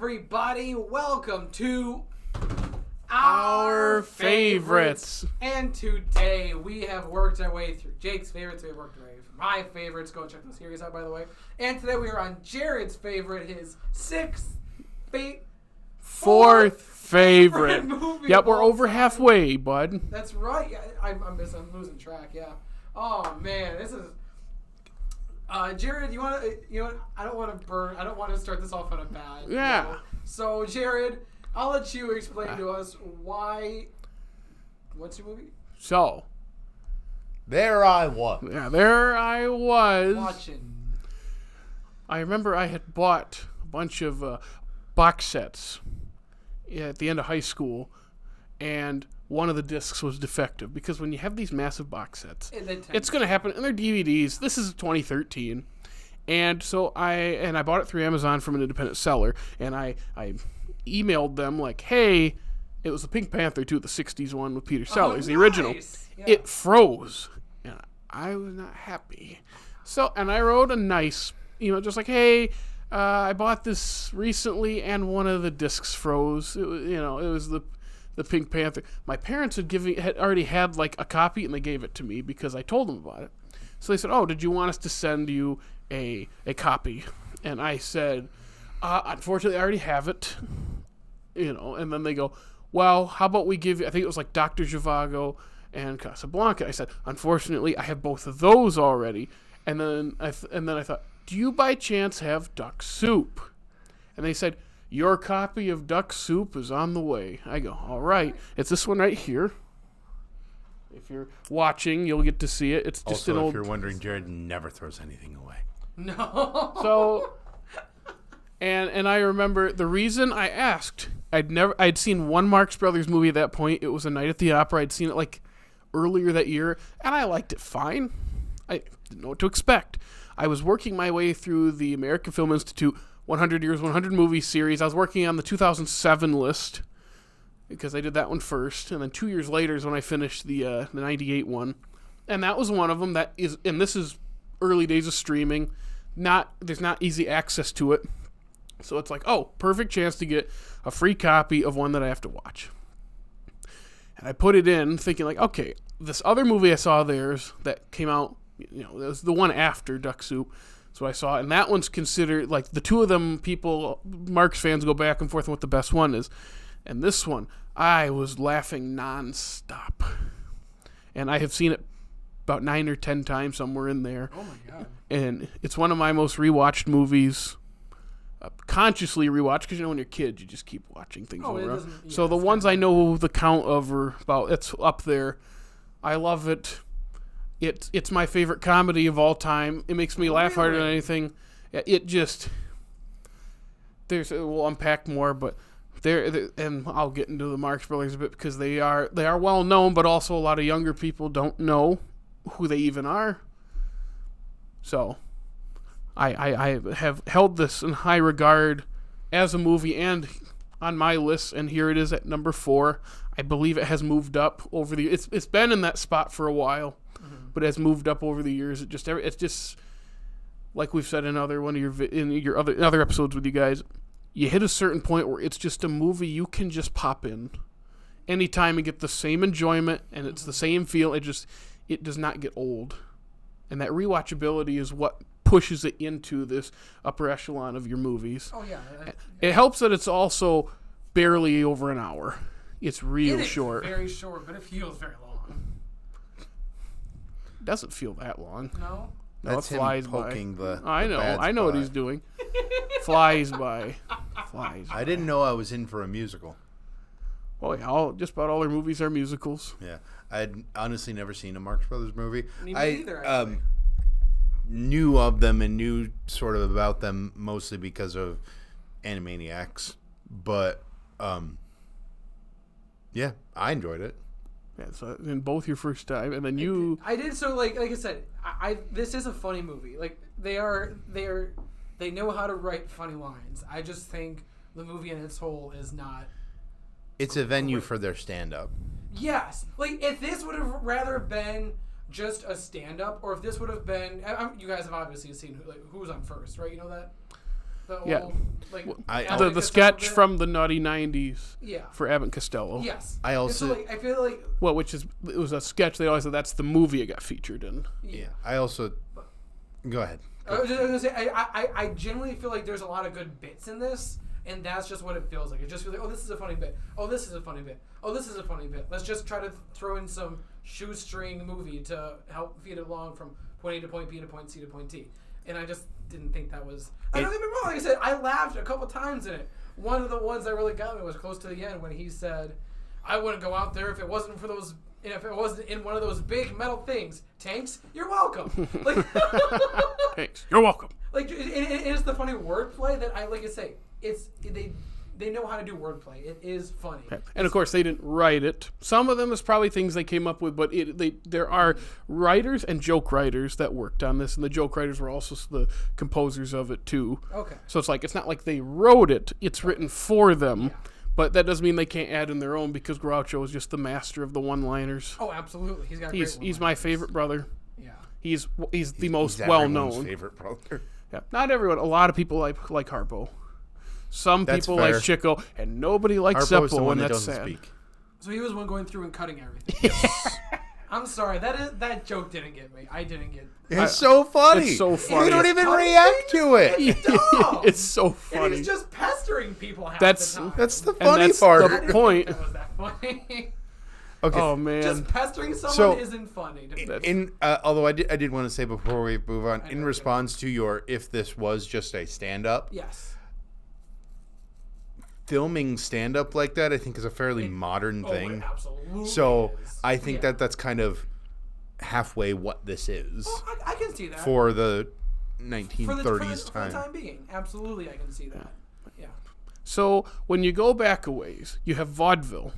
everybody. Welcome to Our favorites. And today we have worked our way through Jake's favorites. We have worked our way through my favorites. Go and check the series out, by the way. And today we are on Jared's favorite, his fourth favorite movie. Yep, we're over halfway, bud. That's right. Yeah, I'm losing track. Yeah. Oh man, this is. Jared, you want to? I don't want to start this off on a bad. Yeah. Note. So, Jared, I'll let you explain to us why. What's your movie? So. There I was. Yeah, there I was. Watching. I remember I had bought a bunch of box sets at the end of high school, and one of the discs was defective because when you have these massive box sets, it's going to happen. And they're DVDs. This is 2013, and so I bought it through Amazon from an independent seller, and I emailed them like, hey, it was the Pink Panther too, the '60s one with Peter Sellers, the original. Yeah. It froze, and I was not happy. So, and I wrote a nice, just like, hey. I bought this recently, and one of the discs froze. It was the Pink Panther. My parents had already had like a copy, and they gave it to me because I told them about it. So they said, "Oh, did you want us to send you a copy?" And I said, "Unfortunately, I already have it." And then they go, "Well, how about we give you?" I think it was like Dr. Zhivago and Casablanca. I said, "Unfortunately, I have both of those already." And then I thought, do you by chance have Duck Soup? And they said, your copy of Duck Soup is on the way. I go, all right. It's this one right here. If you're watching, you'll get to see it. It's just also, an old... if you're wondering, Jared never throws anything away. No. So, and I remember the reason I asked, I'd seen one Marx Brothers movie at that point. It was A Night at the Opera. I'd seen it like earlier that year, and I liked it fine. I didn't know what to expect. I was working my way through the American Film Institute 100 Years, 100 Movies series. I was working on the 2007 list because I did that one first. And then 2 years later is when I finished the 98 one. And that was one of them and this is early days of streaming. There's not easy access to it. So it's like, oh, perfect chance to get a free copy of one that I have to watch. And I put it in thinking like, okay, this other movie I saw theirs that came out, it was the one after Duck Soup. So I saw it, and that one's considered, like, the two of them, Marx fans go back and forth on what the best one is. And this one, I was laughing nonstop. And I have seen it about 9 or 10 times, somewhere in there. Oh, my God. And it's one of my most rewatched movies. Consciously rewatched, because, when you're a kid, you just keep watching things over. So the ones I know the count of are about, it's up there. I love it. It's my favorite comedy of all time. It makes me laugh harder than anything. We'll unpack more, but and I'll get into the Marx Brothers a bit because they are well known, but also a lot of younger people don't know who they even are. So, I have held this in high regard as a movie and on my list, and here it is at number 4. I believe it has moved up over the. It's been in that spot for a while. But has moved up over the years. It's just like we've said in other other episodes with you guys. You hit a certain point where it's just a movie you can just pop in anytime and get the same enjoyment, and it's the same feel. It does not get old, and that rewatchability is what pushes it into this upper echelon of your movies. Oh yeah. It helps that it's also barely over an hour. It's real short. It's very short, but it feels very long. Doesn't feel that long. No, that's it flies him poking by. I know what he's doing. Flies by. I didn't know I was in for a musical. Oh yeah, just about all their movies are musicals. Yeah, I'd honestly never seen a Marx Brothers movie. Me neither. Knew of them and knew sort of about them mostly because of Animaniacs, but yeah, I enjoyed it. Yeah, so in both your first time, and then you... I did, so like I said, this is a funny movie. Like, they know how to write funny lines. I just think the movie in its whole is not... It's a venue for their stand-up. Yes. Like, if this would have rather been just a stand-up, or if this would have been... you guys have obviously seen who's on first, right? You know that? The Yeah. old, like, I- Abbott the and Costello sketch bit. from the Naughty 90s Yeah. for Abbott and Costello. Yes. I also- And so, like, I feel like Well, it was a sketch. They always said that's the movie it got featured in. Yeah. I also. Go ahead. I was just gonna say I genuinely feel like there's a lot of good bits in this, and that's just what it feels like. It just feels like, oh, this is a funny bit. Oh, this is a funny bit. Oh, this is a funny bit. Let's just try to throw in some shoestring movie to help feed it along from point A to point B to point C to point T. And I just didn't think that was. I don't get me wrong. Like I said, I laughed a couple times in it. One of the ones that really got me was close to the end when he said, "I wouldn't go out there if it wasn't for those. If it wasn't in one of those big metal things. Tanks, you're welcome." Like, Thanks. You're welcome. like it is the funny wordplay that I like to say. It's they know how to do wordplay. It is funny. And of course, they didn't write it. Some of them is probably things they came up with, but there are writers and joke writers that worked on this, and the joke writers were also the composers of it too. Okay. So it's not like they wrote it; it's written for them. But that doesn't mean they can't add in their own because Groucho is just the master of the one-liners. Oh, absolutely. He's got. He's my favorite brother. Yeah. He's the most He's well everyone's known. favorite brother. Yeah. Not everyone. A lot of people like Harpo. Some That's people fair. like Chico, and nobody likes Harpo is the Zeppo, one and that that's doesn't sad. speak. So he was one going through and cutting everything. I'm sorry. That joke didn't get me. I didn't get. It's so funny. It's so funny. We don't even Funny react thing? to it. Dumb. It's so And funny. he's just pestering people half That's- the time. That's the And funny that's part. I the didn't point. think that was that funny. Okay. Oh man. Just pestering someone So- isn't funny. To me. In although I did want to say before we move on, I in know, response to your if this was just a stand up, Yes. filming stand up like that I think is a fairly modern Oh, thing. it absolutely So is. I think Yeah. that's kind of halfway what this is Oh, I can see that. for the For 1930s the time. time being. Absolutely, I can see that. Yeah. So when you go back a ways, you have vaudeville,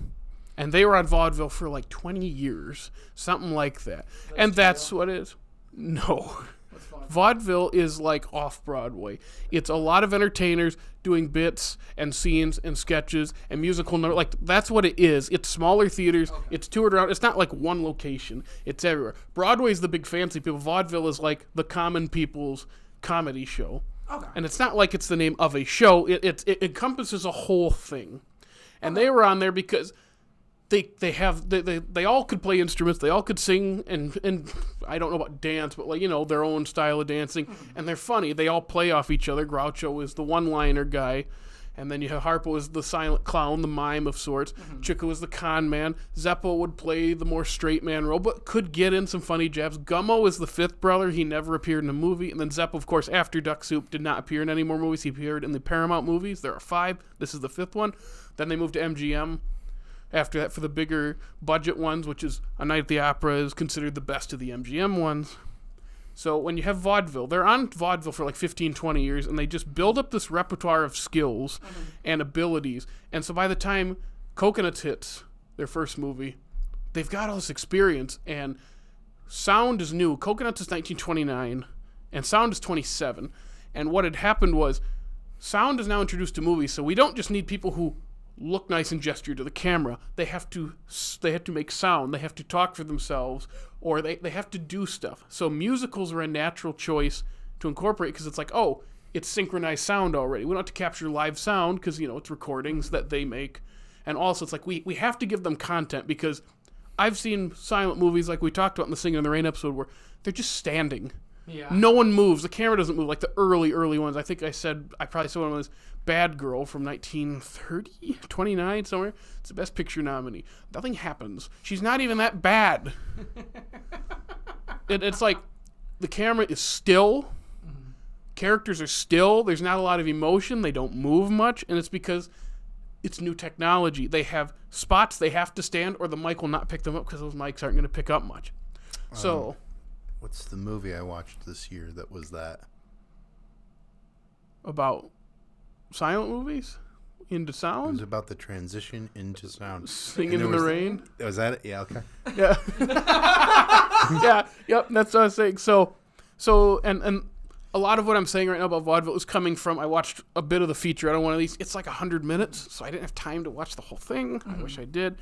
and they were on vaudeville for like 20 years, something like that. And that's what it is. No. That's fun. Vaudeville is like off-Broadway. It's a lot of entertainers doing bits and scenes and sketches and musical number. Like, that's what it is. It's smaller theaters. Okay. It's toured around. It's not like one location. It's everywhere. Broadway's the big fancy people. Vaudeville is like the common people's comedy show. Okay. And it's not like it's the name of a show. It encompasses a whole thing. And they were on there because they all could play instruments. They all could sing and I don't know about dance, but like, their own style of dancing. And they're funny. They all play off each other. Groucho is the one-liner guy. And then you have Harpo is the silent clown, the mime of sorts. Chico is the con man. Zeppo would play the more straight man role, but could get in some funny jabs. Gummo is the fifth brother. He never appeared in a movie. And then Zeppo, of course, after Duck Soup, did not appear in any more movies. He appeared in the Paramount movies. There are 5. This is the 5th one. Then they moved to MGM. After that, for the bigger budget ones, which is A Night at the Opera is considered the best of the MGM ones. So when you have vaudeville, they're on vaudeville for like 15, 20 years, and they just build up this repertoire of skills and abilities. And so by the time Coconuts hits their first movie, they've got all this experience, and sound is new. Coconuts is 1929, and sound is 27. And what had happened was sound is now introduced to movies, so we don't just need people who look nice and gesture to the camera. They have to make sound. They have to talk for themselves, or they have to do stuff. So musicals are a natural choice to incorporate because it's like, oh, it's synchronized sound already. We don't have to capture live sound because, it's recordings that they make. And also it's like we have to give them content because I've seen silent movies like we talked about in the Singing in the Rain episode where they're just standing. Yeah. No one moves. The camera doesn't move like the early ones. I think I probably said one was Bad Girl from 1930, 29, somewhere. It's the Best Picture nominee. Nothing happens. She's not even that bad. It's like the camera is still. Characters are still. There's not a lot of emotion. They don't move much. And it's because it's new technology. They have spots they have to stand or the mic will not pick them up because those mics aren't going to pick up much. So... What's the movie I watched this year that was that? About silent movies into It was sound, about the transition into sound. Singing And in there the was- Rain. Was that it? Yeah, okay. Yeah, yep. That's what I was saying. So, and a lot of what I'm saying right now about vaudeville is coming from I watched a bit of the feature on one of these. It's like 100 minutes, so I didn't have time to watch the whole thing. I wish I did.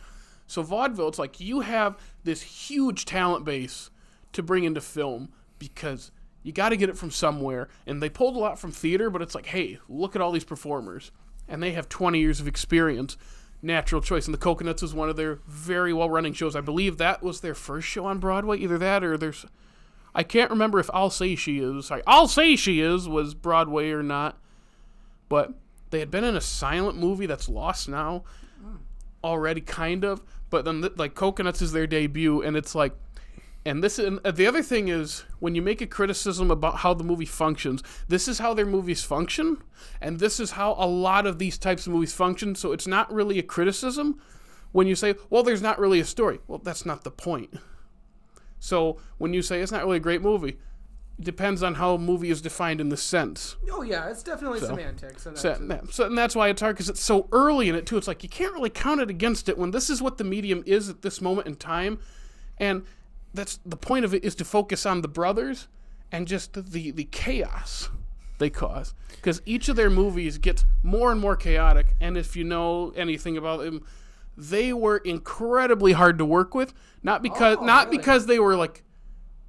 So vaudeville, it's like you have this huge talent base to bring into film because you got to get it from somewhere. And they pulled a lot from theater, but it's like, hey, look at all these performers. And they have 20 years of experience. Natural choice. And The Coconuts is one of their very well-running shows. I believe that was their first show on Broadway. Either that or there's... I can't remember if I'll Say She Is was Broadway or not. But they had been in a silent movie that's lost now already, kind of. But then, Coconuts is their debut, and it's like... And the other thing is, when you make a criticism about how the movie functions, this is how their movies function, and this is how a lot of these types of movies function, so it's not really a criticism when you say, well, there's not really a story. Well, that's not the point. So when you say it's not really a great movie, it depends on how a movie is defined in the sense. Oh, yeah, it's definitely semantics. And that's why it's hard, because it's so early in it, too. It's like, you can't really count it against it when this is what the medium is at this moment in time, and... That's the point of it, is to focus on the brothers and just the chaos they cause. Because each of their movies gets more and more chaotic. And if you know anything about them, they were incredibly hard to work with. Not because they were like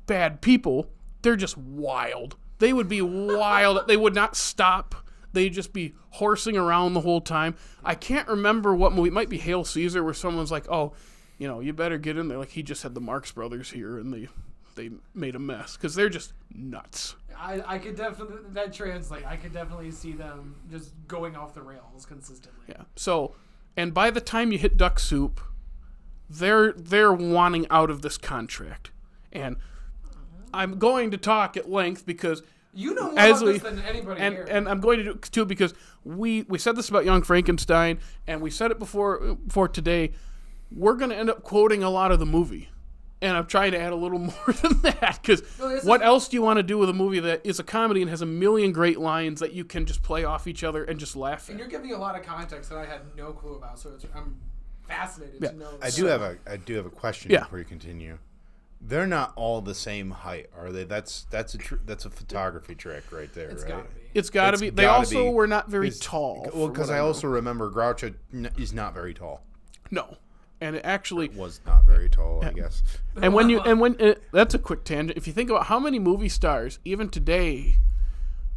bad people. They're just wild. They would be wild. They would not stop. They'd just be horsing around the whole time. I can't remember what movie. It might be Hail Caesar, where someone's like, oh, you better get in there. Like, he just had the Marx Brothers here, and they made a mess, because they're just nuts. I could definitely, that translate. I could definitely see them just going off the rails consistently. Yeah. So, and by the time you hit Duck Soup, they're wanting out of this contract, and I'm going to talk at length because you know more about this than anybody here. And I'm going to do too, because we said this about Young Frankenstein, and we said it before today. We're going to end up quoting a lot of the movie. And I'm trying to add a little more than that, because what else do you want to do with a movie that is a comedy and has a million great lines that you can just play off each other and just laugh at? And you're giving a lot of context that I had no clue about, so I'm fascinated to know. I do have a question before you continue. They're not all the same height, are they? That's a photography trick right there, right? It's got to be. They also were not very tall. Well, because I also remember Groucho is not very tall. No. And it actually was not very tall, I guess. And that's a quick tangent. If you think about how many movie stars, even today,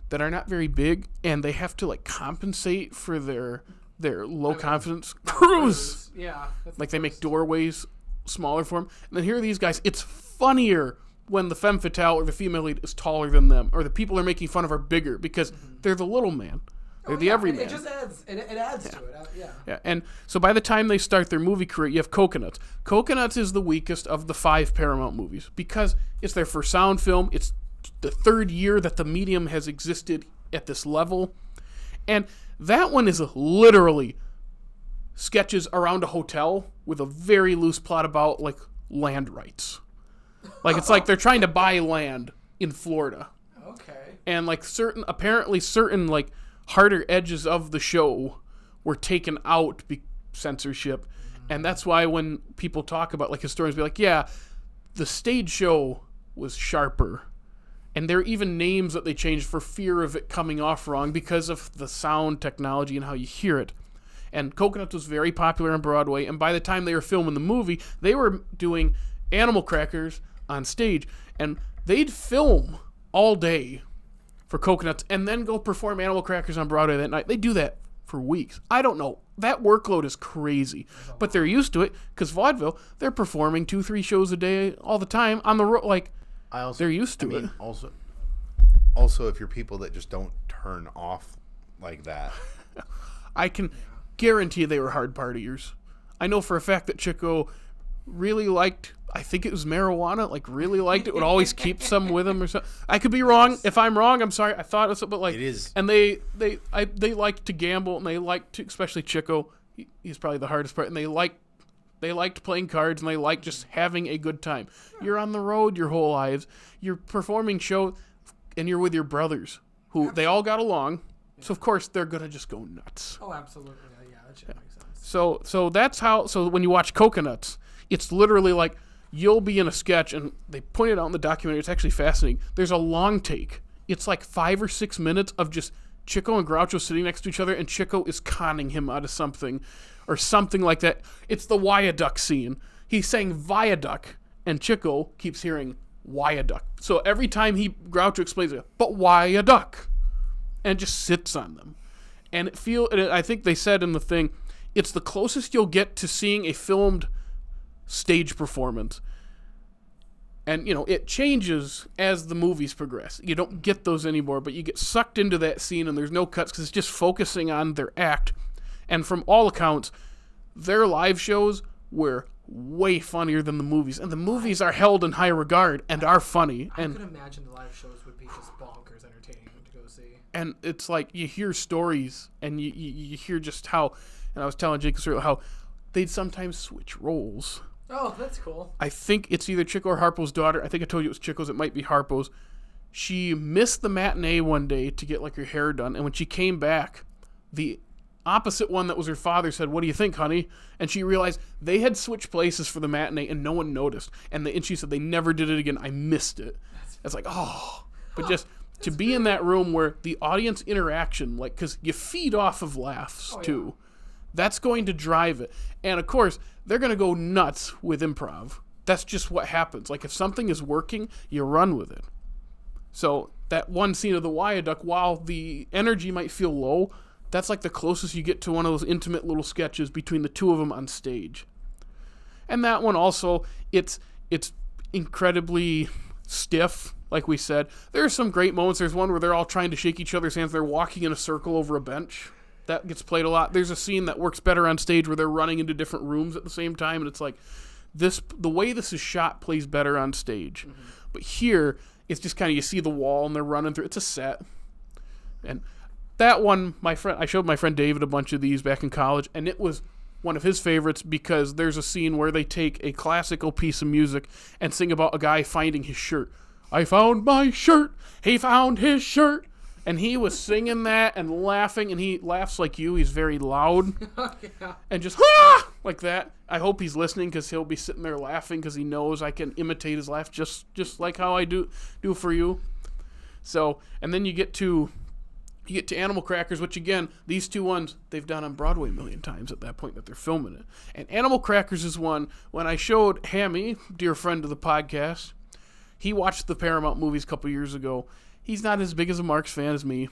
that are not very big, and they have to compensate for their low confidence crews. Yeah. Like they make doorways smaller for them. And then here are these guys. It's funnier when the femme fatale or the female lead is taller than them, or the people they're making fun of are bigger, because they're the little man. They're the everyman. It just adds. It adds to it. Yeah. And so by the time they start their movie career, you have Coconuts. Coconuts is the weakest of the 5 Paramount movies, because it's their first sound film. It's the 3rd year that the medium has existed at this level. And that one is literally sketches around a hotel with a very loose plot about land rights. It's like they're trying to buy land in Florida. Okay. And certain harder edges of the show were taken out censorship, and that's why when people talk about historians be like, yeah, the stage show was sharper, and there are even names that they changed for fear of it coming off wrong because of the sound technology and how you hear it. And Coconuts was very popular on Broadway, and by the time they were filming the movie, they were doing Animal Crackers on stage, and they'd film all day for Coconuts and then go perform Animal Crackers on Broadway that night. They do that for weeks. I don't know. That workload is crazy. But they're used to it, because vaudeville, they're performing 2-3 shows a day all the time on the road. They're used to it. Also, if you're people that just don't turn off like that. I can guarantee they were hard partiers. I know for a fact that Chico really liked, I think it was marijuana, really liked it, would always keep some with him or something. I could be wrong. If I'm wrong, I'm sorry. I thought it was, but it is. And they liked to gamble, and they liked to, especially Chico, he's probably the hardest part, and they liked playing cards, and they liked just having a good time. You're on the road your whole lives. You're performing shows, and you're with your brothers, who they all got along, so of course they're going to just go nuts. Oh, absolutely. Yeah, that should make sense. So that's how, so when you watch Coconuts, it's literally you'll be in a sketch, and they point it out in the documentary. It's actually fascinating. There's a long take. It's 5 or 6 minutes of just Chico and Groucho sitting next to each other, and Chico is conning him out of something, or something like that. It's the viaduct scene. He's saying viaduct, and Chico keeps hearing why a duck? So every time Groucho explains it, but why a duck? And just sits on them. And I think they said in the thing, it's the closest you'll get to seeing a filmed stage performance. And, it changes as the movies progress. You don't get those anymore, but you get sucked into that scene and there's no cuts because it's just focusing on their act. And from all accounts, their live shows were way funnier than the movies. And the movies are held in high regard and are funny. I could imagine the live shows would be just bonkers entertaining to go see. And it's like you hear stories and you hear just how, and I was telling Jake how they'd sometimes switch roles. Oh, that's cool. I think it's either Chico or Harpo's daughter. I think I told you it was Chico's. It might be Harpo's. She missed the matinee one day to get her hair done. And when she came back, the opposite one that was her father said, "What do you think, honey?" And she realized they had switched places for the matinee and no one noticed. And she said, they never did it again. I missed it. It's like, oh. But just to be in that room where the audience interaction, because you feed off of laughs too. That's going to drive it. And, of course, they're going to go nuts with improv. That's just what happens. If something is working, you run with it. So that one scene of the Wyaduck, while the energy might feel low, that's the closest you get to one of those intimate little sketches between the two of them on stage. And that one also, it's incredibly stiff, like we said. There are some great moments. There's one where they're all trying to shake each other's hands. They're walking in a circle over a bench. That gets played a lot. There's a scene that works better on stage where they're running into different rooms at the same time, and it's the way this is shot plays better on stage. Mm-hmm. But here, it's just kind of, you see the wall and they're running through. It's a set. And that one, I showed my friend David a bunch of these back in college, and it was one of his favorites because there's a scene where they take a classical piece of music and sing about a guy finding his shirt. I found my shirt. He found his shirt. And he was singing that and laughing, and he laughs like you. He's very loud. Yeah. And just, like that. I hope he's listening because he'll be sitting there laughing because he knows I can imitate his laugh just like how I do for you. So, and then you get to Animal Crackers, which, again, these two ones, they've done on Broadway a million times at that point that they're filming it. And Animal Crackers is one, when I showed Hammy, dear friend of the podcast, he watched the Paramount movies a couple years ago. He's not as big as a Marx fan as me.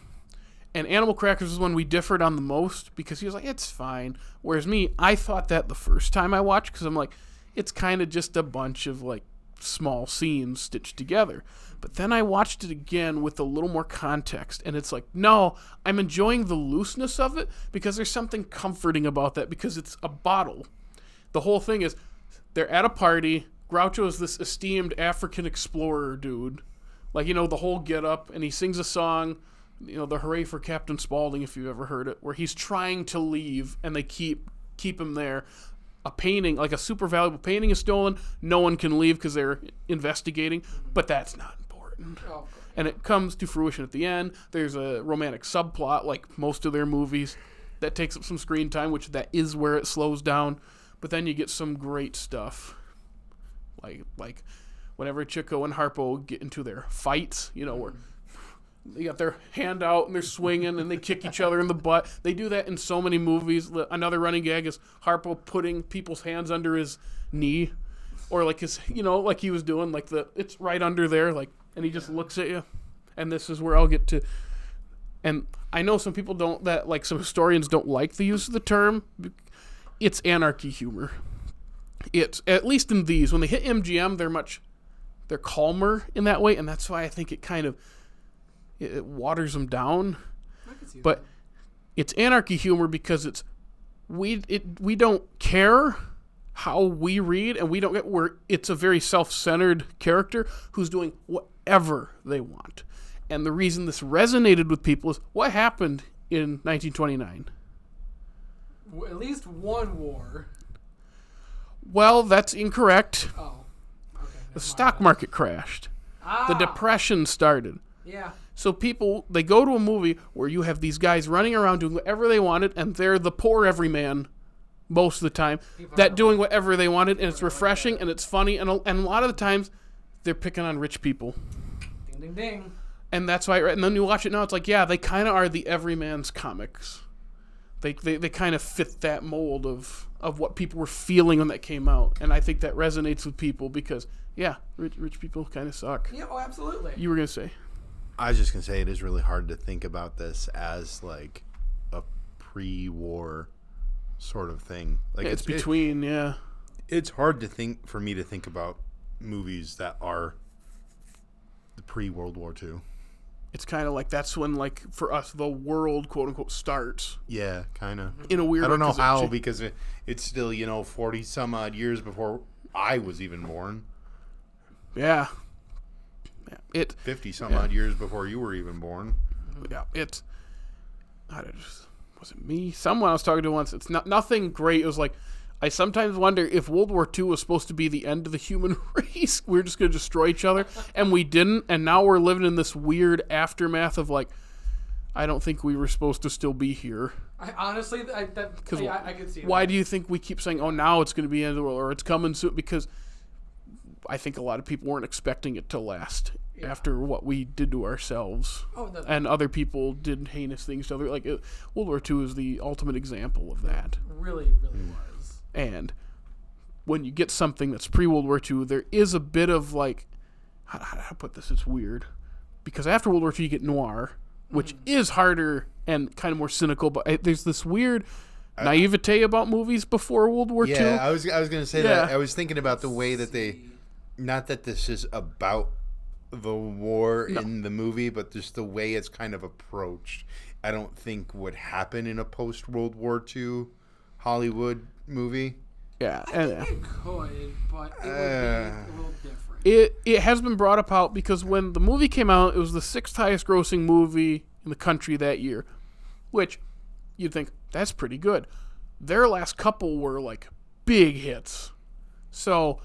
And Animal Crackers is one we differed on the most because he was like, it's fine. Whereas me, I thought that the first time I watched because I'm like, it's kind of just a bunch of small scenes stitched together. But then I watched it again with a little more context. And it's no, I'm enjoying the looseness of it because there's something comforting about that because it's a bottle. The whole thing is they're at a party. Groucho is this esteemed African explorer dude. The whole get up, and he sings a song, the Hooray for Captain Spaulding, if you've ever heard it, where he's trying to leave, and they keep him there. A painting, a super valuable painting is stolen. No one can leave because they're investigating, but that's not important. Oh. And it comes to fruition at the end. There's a romantic subplot, like most of their movies, that takes up some screen time, which that is where it slows down. But then you get some great stuff, like whenever Chico and Harpo get into their fights, where they got their hand out and they're swinging and they kick each other in the butt. They do that in so many movies. Another running gag is Harpo putting people's hands under his knee, or his, like he was doing, it's right under there, and he just looks at you. And this is where I'll get to. And I know some people some historians don't like the use of the term. It's anarchy humor. It's, at least in these, when they hit MGM, they're calmer in that way, and that's why I think it kind of it waters them down. I can see but that. It's anarchy humor because we don't care how we read, and we don't get where it's a very self-centered character who's doing whatever they want. And the reason this resonated with people is what happened in 1929. At least one war. Well, that's incorrect. Oh. The stock market crashed. The Depression started. Yeah. So people, they go to a movie where you have these guys running around doing whatever they wanted, and they're the poor everyman most of the time, doing whatever they wanted, and it's refreshing, and it's funny, and a lot of the times, they're picking on rich people. Ding, ding, ding. And that's why, and then you watch it now, it's they kind of are the everyman's comics. They kind of fit that mold of of what people were feeling when that came out. And I think that resonates with people because, rich people kind of suck. Yeah, oh, absolutely. You were going to say? I was just going to say it is really hard to think about this as like a pre-war sort of thing. Like it's between, It's hard for me to think about movies that are the pre-World War II. It's kind of like that's when, like, for us, the world, quote unquote, starts. Yeah, kind of. In a weird way. I don't know how, because it's still, 40 some odd years before I was even born. Yeah. 50 some odd years before you were even born. Yeah, was it me? Someone I was talking to once. It's nothing great. It was like, I sometimes wonder if World War II was supposed to be the end of the human race. We were just going to destroy each other, and we didn't. And now we're living in this weird aftermath of, like, I don't think we were supposed to still be here. I could see that. Why do you think we keep saying, oh, now it's going to be the end of the world, or it's coming soon? Because I think a lot of people weren't expecting it to last after what we did to ourselves. And other people did heinous things to other. Like, World War II is the ultimate example of that. Really, really was. And when you get something that's pre-World War II, there is a bit of, like, how to put this? It's weird. Because after World War II, you get noir, which is harder and kind of more cynical, but there's this weird naivete about movies before World War II. Yeah, I was going to say that. I was thinking about the way that they, not that this is about the war in the movie, but just the way it's kind of approached, I don't think would happen in a post-World War II Hollywood movie. Yeah, I think it could, but it would be a little different. It has been brought about because when the movie came out, it was the 6th highest grossing movie in the country that year, which you'd think, that's pretty good. Their last couple were, like, big hits. So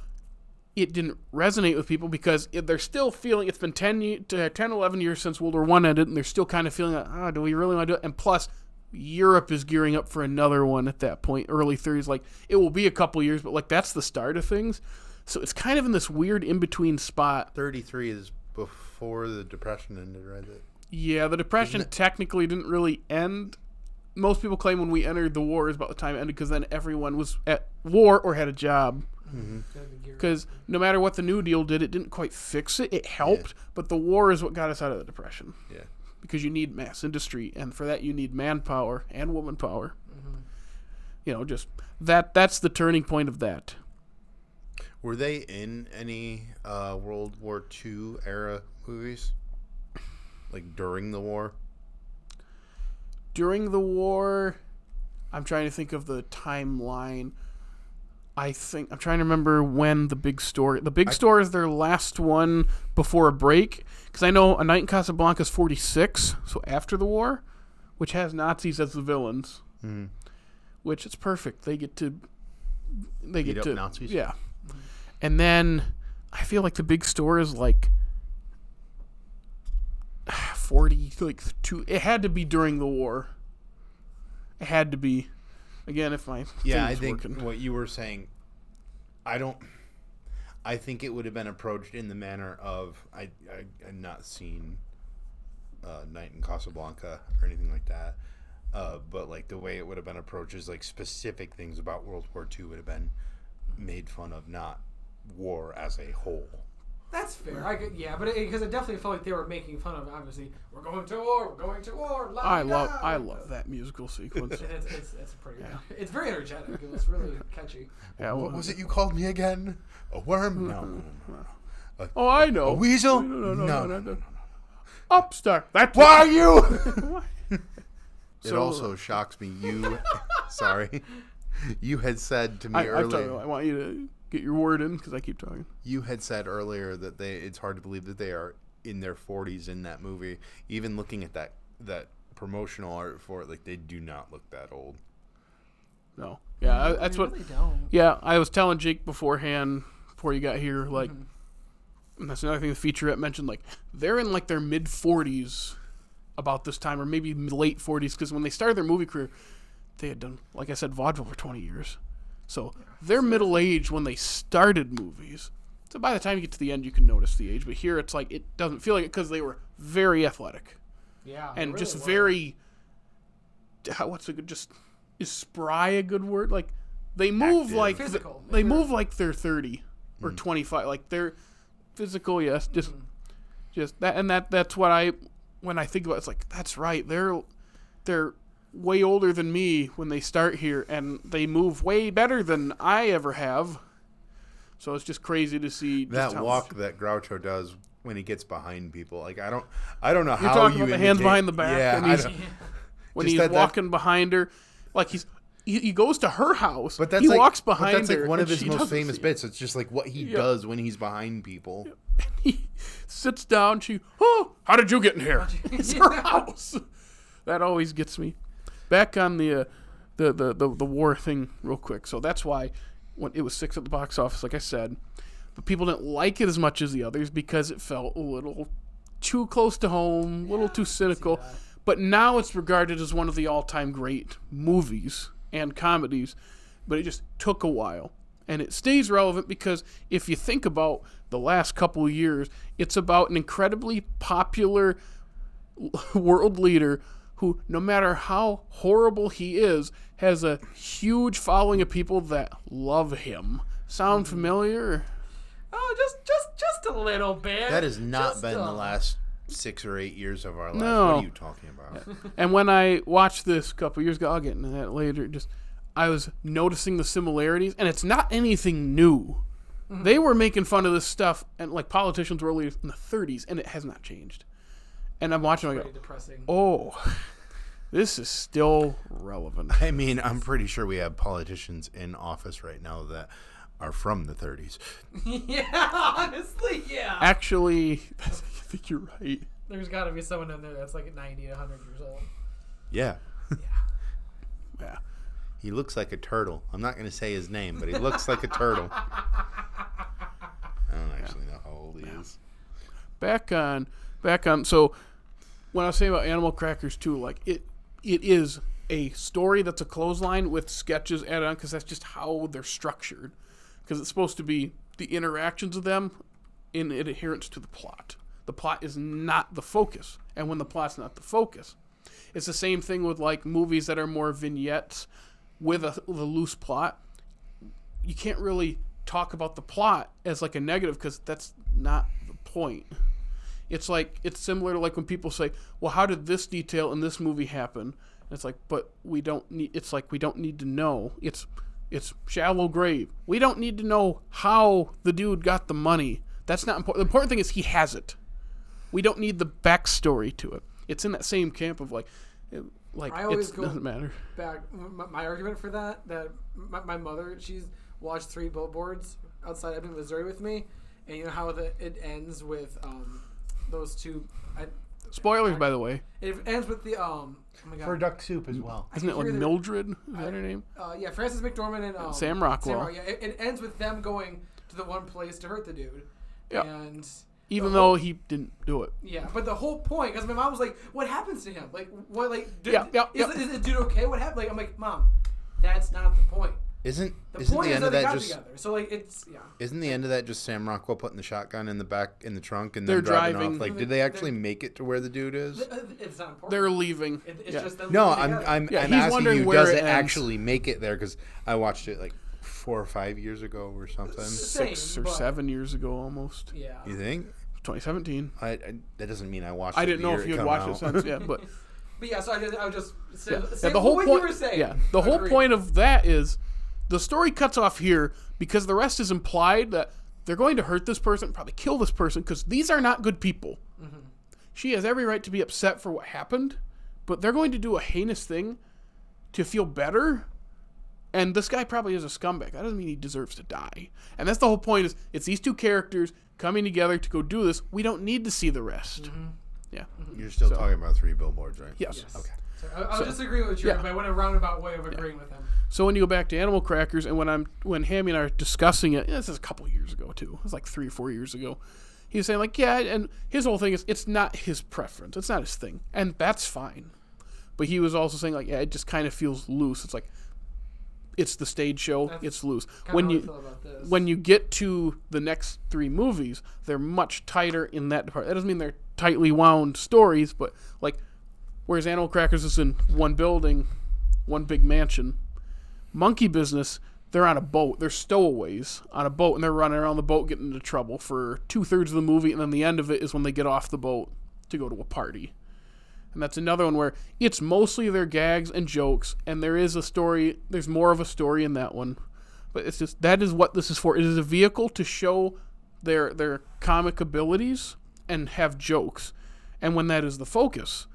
it didn't resonate with people because they're still feeling, it's been 10, 11 years since World War I ended, and they're still kind of feeling like, do we really want to do it? And plus, Europe is gearing up for another one at that point, early 30s. Like, it will be a couple years, but, like, that's the start of things. So it's kind of in this weird in-between spot. 33 is before the Depression ended, right? Yeah, the Depression technically didn't really end. Most people claim when we entered the war is about the time it ended because then everyone was at war or had a job. Because no matter what the New Deal did, it didn't quite fix it. It helped, but the war is what got us out of the Depression. Yeah. Because you need mass industry, and for that you need manpower and woman power. Just that's the turning point of that. Were they in any World War II era movies? Like during the war? During the war, I'm trying to think of the timeline. I'm trying to remember when The Big Store is their last one before a break. Because I know A Night in Casablanca is 46, so after the war, which has Nazis as the villains. Which is perfect. They get to Nazis? Yeah. And then I feel like The Big Store is like 40, like 2. It had to be during the war. It had to be. Again, if my I think what you were saying, I think it would have been approached in the manner of I've not seen Night in Casablanca or anything like that, but like the way it would have been approached is like specific things about World War II would have been made fun of, not war as a whole. That's fair. But because it definitely felt like they were making fun of. Obviously, we're going to war. I love that musical sequence. It's pretty good. It's very energetic. It was really catchy. Yeah, what was it you called me again? A worm? No. Oh, I know. A weasel? No. Upstart. Why are you? It also shocks me. Sorry. You had said to me earlier. I want you to get your word in because I keep talking. You had said earlier that it's hard to believe that they are in their 40s in that movie. Even looking at that promotional art for it, like they do not look that old. No. Yeah, that's what. Really don't. Yeah, I was telling Jake beforehand, before you got here, like, and that's another thing the featurette mentioned, like, they're in like their mid 40s about this time, or maybe late 40s, because when they started their movie career, they had done, like I said, vaudeville for 20 years. So they're middle age when they started movies. So by the time you get to the end, you can notice the age. But here, it's like it doesn't feel like it because they were very athletic. Yeah, and really just were. very. What's a good? Just is spry a good word? Like they move active. like Physical. they move like they're 30 or 25. Like they're physical, yes. Just that, and that's what when I think about it, it's like that's right. They're way older than me when they start here, and they move way better than I ever have. So it's just crazy to see that walk that Groucho does when he gets behind people. Like I don't know You're how talking you about the hands behind the back. Yeah, And when he's walking behind her, like he goes to her house. But he walks behind her. That's like one of his most doesn't famous bits. It's just like what he does when he's behind people. He sits down. How did you get in here? It's her house. That always gets me. Back on the war thing real quick. So that's why when it was 6 at the box office, like I said, but people didn't like it as much as the others because it felt a little too close to home, a little too cynical. But now it's regarded as one of the all-time great movies and comedies. But it just took a while. And it stays relevant because if you think about the last couple of years, it's about an incredibly popular world leader who, no matter how horrible he is, has a huge following of people that love him. Sound familiar? Oh, just a little bit. That has not been the last 6 or 8 years of our lives. No. What are you talking about? And when I watched this a couple of years ago, I'll get into that later, I was noticing the similarities, and it's not anything new. Mm-hmm. They were making fun of this stuff, and like politicians were leaders in the 30s, and it has not changed. And I'm watching, I go, depressing. Oh, this is still relevant. I mean, I'm pretty sure we have politicians in office right now that are from the 30s. Yeah, honestly, yeah. Actually, I think you're right. There's got to be someone in there that's like 90 to 100 years old. Yeah. Yeah. He looks like a turtle. I'm not going to say his name, but he looks like a turtle. I don't actually know how old he is. Back on. So when I was saying about Animal Crackers too, like it is a story that's a clothesline with sketches added on because that's just how they're structured. Because it's supposed to be the interactions of them in adherence to the plot. The plot is not the focus, and when the plot's not the focus, it's the same thing with like movies that are more vignettes with a loose plot. You can't really talk about the plot as like a negative because that's not the point. It's similar to like when people say, well, how did this detail in this movie happen? And it's like, but we don't need to know. It's shallow grave. We don't need to know how the dude got the money. That's not important. The important thing is he has it. We don't need the backstory to it. It's in that same camp of like I always it go doesn't matter. Back, my argument for that my mother, she's watched 3 Billboards outside Ebbing, Missouri with me, and you know how it ends with those two. Spoilers, by the way. It ends with the oh my god. For Duck Soup as well. Isn't it like Mildred? Is that her name? Yeah, Frances McDormand and Sam Rockwell. It ends with them going to the one place to hurt the dude. Yeah. And even though he didn't do it. Yeah, but the whole point, because my mom was like, "What happens to him? Like, what? Like, is the dude okay? What happened?" Like, I'm like, "Mom, that's not the point. Isn't The the point end is of that they that got just together. So like, it's Isn't the end of that just Sam Rockwell putting the shotgun in the trunk and They're then driving driving. off? Like, did they actually make it to where the dude is? It's not important. They're leaving. It's just them. No, living I'm together. I'm, Yeah, I'm he's asking wondering you, where does it it ends. actually make it there? Because I watched it like 4 or 5 years ago or something. 6 or 7 years ago almost. Yeah. You think? 2017. That doesn't mean I watched. I it didn't the know year if you it had come watched out. it since. Yeah, but But yeah, so I would just say, the whole what point. you were saying. Yeah, the whole Agreed. point of that is the story cuts off here because the rest is implied that they're going to hurt this person, probably kill this person because these are not good people. Mm-hmm. She has every right to be upset for what happened, but they're going to do a heinous thing to feel better. And this guy probably is a scumbag. That doesn't mean he deserves to die. And that's the whole point is it's these two characters coming together to go do this. We don't need to see the rest. Mm-hmm. Yeah. You're still talking about 3 Billboards, right? Yes. Okay. So I'll disagree with you, but I went a roundabout way of agreeing with him. So when you go back to Animal Crackers, and when Hammy and I are discussing it, this is a couple years ago too. It was like 3 or 4 years ago. He was saying like, yeah, and his whole thing is it's not his preference, it's not his thing, and that's fine. But he was also saying like, yeah, it just kind of feels loose. It's like it's the stage show, it's loose. When you get to the next 3 movies, they're much tighter in that department. That doesn't mean they're tightly wound stories, but like whereas Animal Crackers is in one building, one big mansion. Monkey Business, they're on a boat. They're stowaways on a boat, and they're running around the boat getting into trouble for 2/3 of the movie, and then the end of it is when they get off the boat to go to a party. And that's another one where it's mostly their gags and jokes, and there is a story. There's more of a story in that one. But it's just, that is what this is for. It is a vehicle to show their comic abilities and have jokes. And when that is the focus,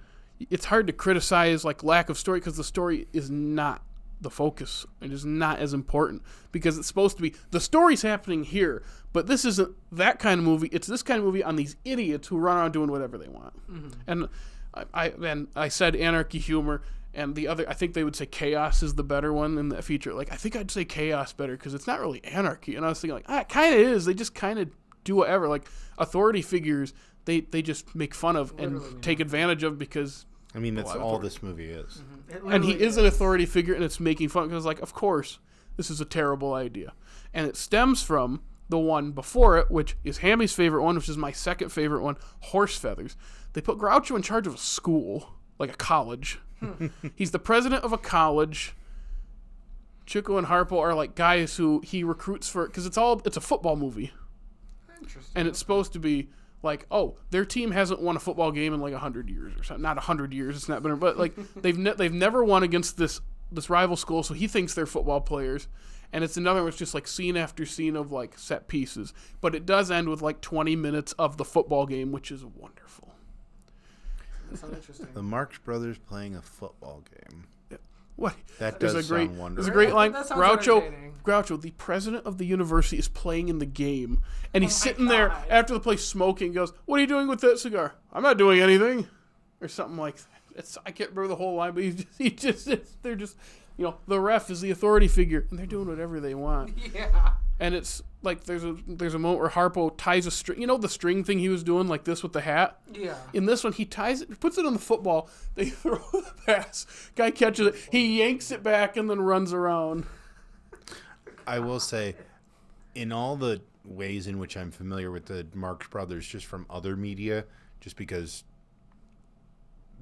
it's hard to criticize like lack of story, because the story is not the focus. It is not as important, because it's supposed to be, the story's happening here, but this isn't that kind of movie. It's this kind of movie on these idiots who run around doing whatever they want. And I said anarchy humor, and the other, I think they would say chaos is the better one in that feature. Like, I think I'd say chaos better, because it's not really anarchy. And I was thinking, like, it kind of is. They just kind of do whatever. Like, authority figures, they just make fun of and take advantage of, because... I mean, that's all this movie is. And he is an authority figure, and it's making fun, because, like, of course, this is a terrible idea. And it stems from the one before it, which is Hammy's favorite one, which is my second favorite one, Horse Feathers. They put Groucho in charge of a school, like a college. He's the president of a college. Chico and Harpo are like guys who he recruits for, because it's a football movie. Interesting. And it's supposed to be like, oh, their team hasn't won a football game in like 100 years or something. Not 100 years, it's not been, but like they've never won against this rival school, so he thinks they're football players. And it's another one, it's just like scene after scene of like set pieces. But it does end with like 20 minutes of the football game, which is wonderful. That sounds interesting. The Marx Brothers playing a football game. What? That does sound wonderful. There's a great line. That sounds entertaining. Groucho, the president of the university, is playing in the game, and he's sitting there after the play smoking. Goes, "What are you doing with that cigar?" "I'm not doing anything," or something like that. I can't remember the whole line, but they're just, you know, the ref is the authority figure, and they're doing whatever they want. Yeah. And it's like there's a moment where Harpo ties a string. You know the string thing he was doing like this with the hat? Yeah. In this one, he ties it, puts it on the football. They throw the pass. Guy catches it. He yanks it back and then runs around. I will say, in all the ways in which I'm familiar with the Marx Brothers just from other media, just because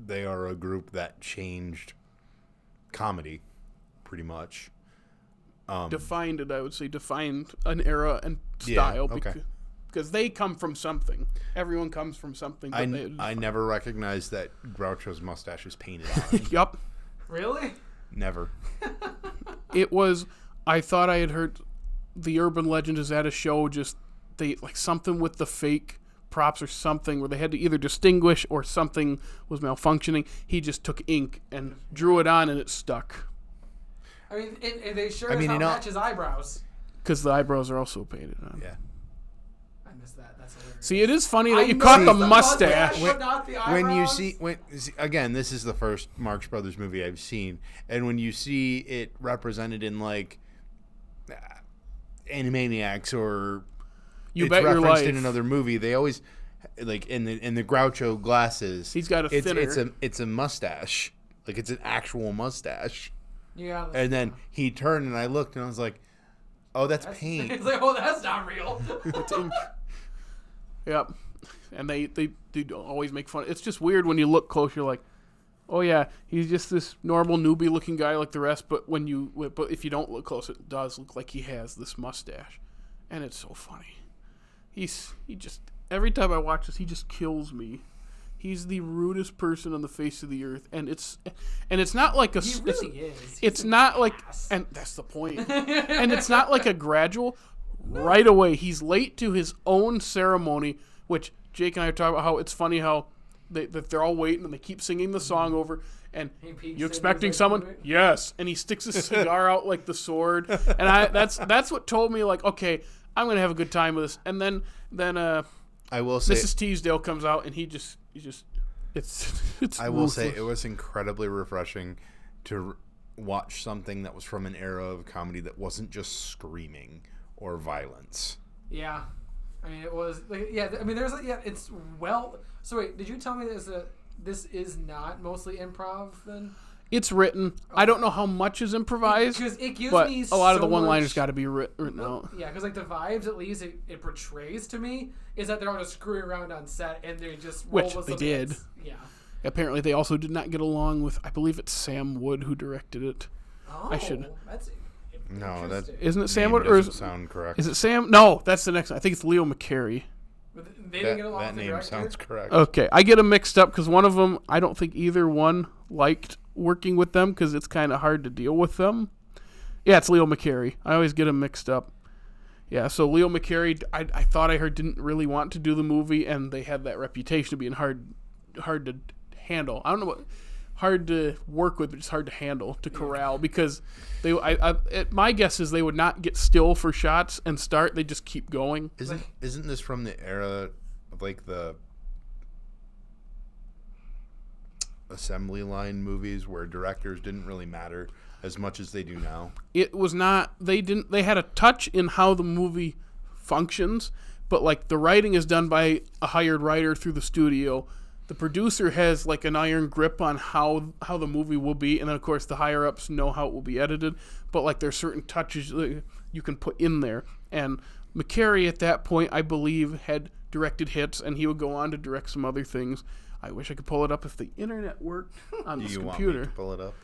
they are a group that changed comedy pretty much. Defined it, I would say. Defined an era and style. Yeah, okay. Because they come from something. Everyone comes from something. I never recognized that Groucho's mustache was painted on. Yup. Really? Never. It was, I thought I had heard the urban legend is at a show, just they like something with the fake props or something where they had to either distinguish or something was malfunctioning. He just took ink and drew it on and it stuck. I mean, they sure as hell match his eyebrows. Because the eyebrows are also painted on. Yeah. I missed that. That's hilarious. See, it is funny that you caught the mustache. But not the eyebrows. When you see, again, this is the first Marx Brothers movie I've seen, and when you see it represented in like Animaniacs or You it's Bet Your referenced Life. in another movie, they always like in the Groucho glasses. He's got a thinner. It's a mustache, like it's an actual mustache. Yeah. And then he turned and I looked and I was like, "Oh, that's paint." It's like, oh, that's not real. It's ink. Yep. And they do always make fun. It's just weird when you look close. You're like, oh yeah, he's just this normal newbie looking guy like the rest. But if you don't look close, it does look like he has this mustache, and it's so funny. He just every time I watch this, he just kills me. He's the rudest person on the face of the earth, and it's not like a. He really is. It's not like, and that's the point. And it's not like a gradual. Right away, he's late to his own ceremony, which Jake and I are talking about. How it's funny how they're all waiting and they keep singing the song over. And you expecting someone? Yes. And he sticks his cigar out like the sword. And that's what told me like, okay, I'm gonna have a good time with this. And then I will say Mrs. Teasdale comes out and he just it's. I will say it was incredibly refreshing to watch something that was from an era of comedy that wasn't just screaming or violence. Yeah, I mean it was. Yeah, I mean there's it's well. So wait, did you tell me this is not mostly improv then? It's written. Okay. I don't know how much is improvised, because it gives but me a lot of the so one-liners much, got to be written out. Yeah, because like the vibes at least it portrays to me is that they're all just screwing around on set and they just roll which with they some did. hits. Yeah. Apparently, they also did not get along with. I believe it's Sam Wood who directed it. Oh, I should. That's No, that isn't it Sam? name Or doesn't sound correct. is it Sam? No, that's the next one. I think it's Leo McCarey. They didn't get along That with the name director? sounds correct. Okay, I get them mixed up because one of them, I don't think either one liked working with them because it's kind of hard to deal with them. Yeah, it's Leo McCarey. I always get them mixed up. Yeah, so Leo McCarey, I thought I heard didn't really want to do the movie, and they had that reputation of being hard to handle. I don't know what hard to work with, but just hard to handle, to corral, because my guess is they would not get still for shots and start. They just keep going. Isn't this from the era of like the assembly line movies where directors didn't really matter as much as they do now? It was not. They had a touch in how the movie functions, but like the writing is done by a hired writer through the studio. The producer has like an iron grip on how the movie will be, and then of course the higher ups know how it will be edited. But like there's certain touches you can put in there. And McCarey at that point, I believe, had directed hits, and he would go on to direct some other things. I wish I could pull it up if the internet worked on this computer. Want me to pull it up?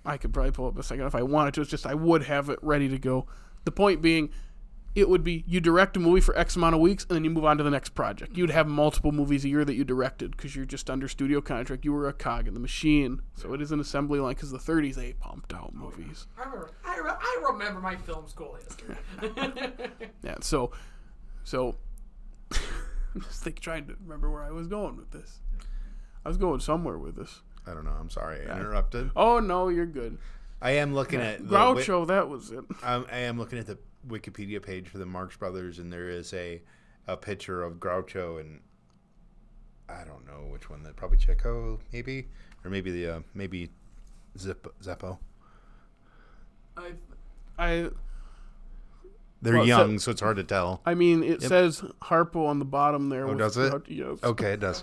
I could probably pull up a second if I wanted to. It's just I would have it ready to go. The point being, it would be you direct a movie for X amount of weeks, and then you move on to the next project. You'd have multiple movies a year that you directed because you're just under studio contract. You were a cog in the machine. So it is an assembly line because the 30s, they pumped out movies. I remember my film school history. Yeah, so I'm just trying to remember where I was going with this. I was going somewhere with this. I don't know. I'm sorry. I interrupted. Oh, no, you're good. I am looking at Groucho, that was it. I am looking at the Wikipedia page for the Marx Brothers, and there is a picture of Groucho, and I don't know which one. That probably Checo, maybe, or maybe the maybe Zeppo. They're young, so it's hard to tell. I mean, it says Harpo on the bottom there. Oh, does it? Yes. Okay, it does.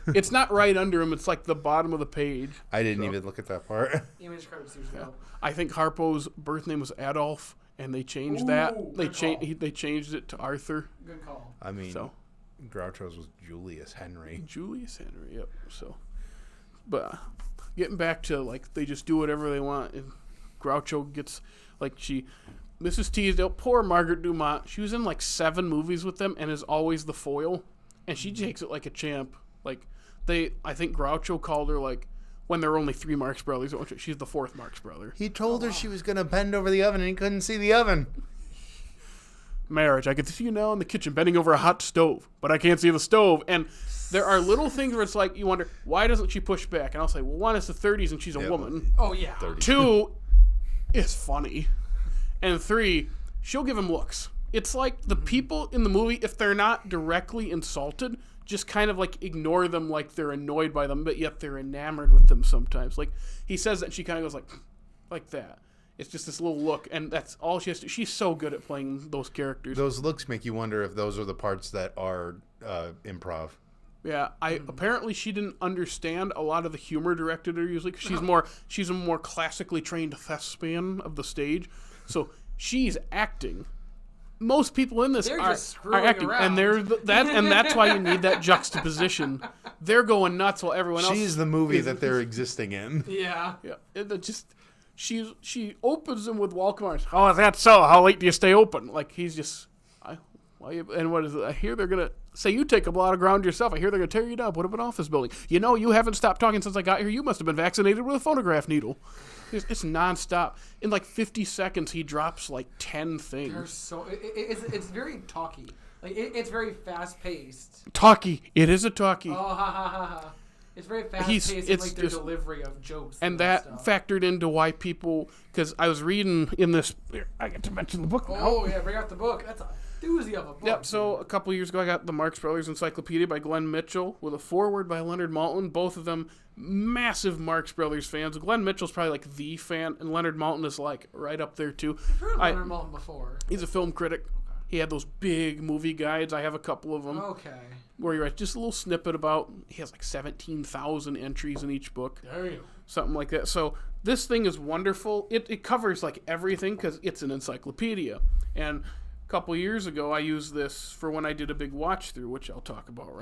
It's not right under him. It's like the bottom of the page. I didn't even look at that part. Image credits usually help. I think Harpo's birth name was Adolf, and they changed that. They changed it to Arthur. Good call. I mean, Groucho's was Julius Henry. Julius Henry, yep. So, but getting back to like they just do whatever they want, and Groucho gets like this is teased out. Poor Margaret Dumont. She was in like 7 movies with them, and is always the foil, and she takes it like a champ. Like I think Groucho called her like when there were only 3 Marx Brothers. She's the 4th Marx brother. He told her she was gonna bend over the oven, and he couldn't see the oven. Marriage. I could see you now in the kitchen bending over a hot stove, but I can't see the stove. And there are little things where it's like you wonder why doesn't she push back? And I'll say, well, 1, it's the 30s and she's a woman. Oh yeah. 30. 2, it's funny, and 3, she'll give him looks. It's like the people in the movie, if they're not directly insulted, just kind of like ignore them like they're annoyed by them, but yet they're enamored with them sometimes. Like he says that and she kind of goes like that. It's just this little look, and that's all she has to. She's so good at playing those characters. Those looks make you wonder if those are the parts that are improv. Yeah, apparently she didn't understand a lot of the humor directed her usually because she's a more classically trained thespian of the stage, so she's acting. Most people in this are acting, around. and that's why you need that juxtaposition. They're going nuts while everyone else. She's the movie that they're existing in. Yeah. She opens him with welcome arms. Oh, is that so? How late do you stay open? Like he's just, and what is it? I hear they're gonna say you take up a lot of ground yourself. I hear they're gonna tear you down, put up an office building. You know, you haven't stopped talking since I got here. You must have been vaccinated with a phonograph needle. It's nonstop. In like 50 seconds, he drops like 10 things. It's very talky. Like it's very fast paced. Talky. It is a talky. Oh, ha ha ha ha. It's very fast paced in like their delivery of jokes. And that factored into why people, because I was reading in this, I get to mention the book now. Oh yeah, bring out the book. That's a doozy of a book. Yep, so a couple years ago I got the Marx Brothers Encyclopedia by Glenn Mitchell with a foreword by Leonard Maltin. Both of them massive Marx Brothers fans. Glenn Mitchell's probably like the fan, and Leonard Maltin is like right up there too. I've heard of Leonard Maltin before. He's a film critic. He had those big movie guides. I have a couple of them. Okay. Where he writes just a little snippet about, he has like 17,000 entries in each book. Damn. Something like that. So this thing is wonderful. It covers like everything because it's an encyclopedia. And a couple years ago, I used this for when I did a big watch through, which I'll talk about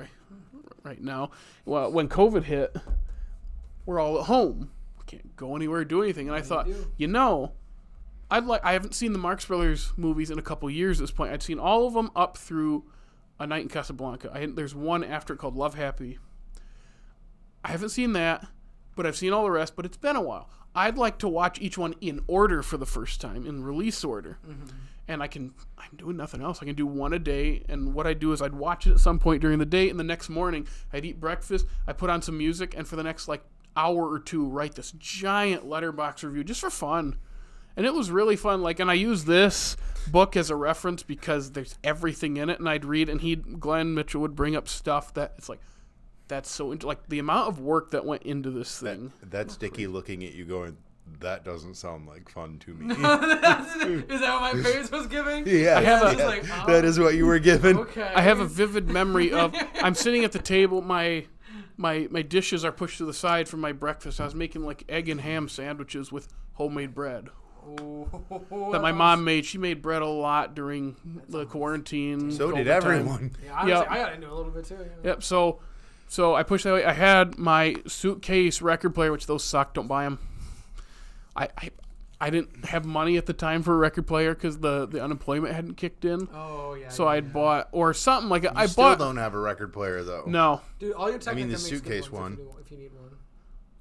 right now. Well, when COVID hit, we're all at home. can't go anywhere, do anything. And I thought, do? I haven't seen the Marx Brothers movies in a couple years at this point. I'd seen all of them up through A Night in Casablanca. There's one after it called Love Happy. I haven't seen that, but I've seen all the rest, but it's been a while. I'd like to watch each one in order for the first time, in release order. Mm-hmm. And I'm doing nothing else. I can do one a day, and what I'd do is I'd watch it at some point during the day, and the next morning I'd eat breakfast, I'd put on some music, and for the next hour or two write this giant letterbox review just for fun. And it was really fun. And I use this book as a reference because there's everything in it, and I'd read, and Glenn Mitchell would bring up stuff that it's that's so the amount of work that went into this thing. That's Dickey looking at you going, that doesn't sound like fun to me. Is that what my face was giving? Yeah, that is what you were given. Okay. I have a vivid memory of I'm sitting at the table. My dishes are pushed to the side from my breakfast. I was making egg and ham sandwiches with homemade bread. That my mom made. She made bread a lot during the quarantine. So did everyone. Yeah, honestly, I got into it a little bit too. Yeah. Yep. So I pushed that way. I had my suitcase record player, which those suck. Don't buy them. I didn't have money at the time for a record player because the unemployment hadn't kicked in. Oh yeah. So I'd bought or something like I still don't have a record player though. No. Dude, Audio Technica the makes suitcase good ones one. if you need one.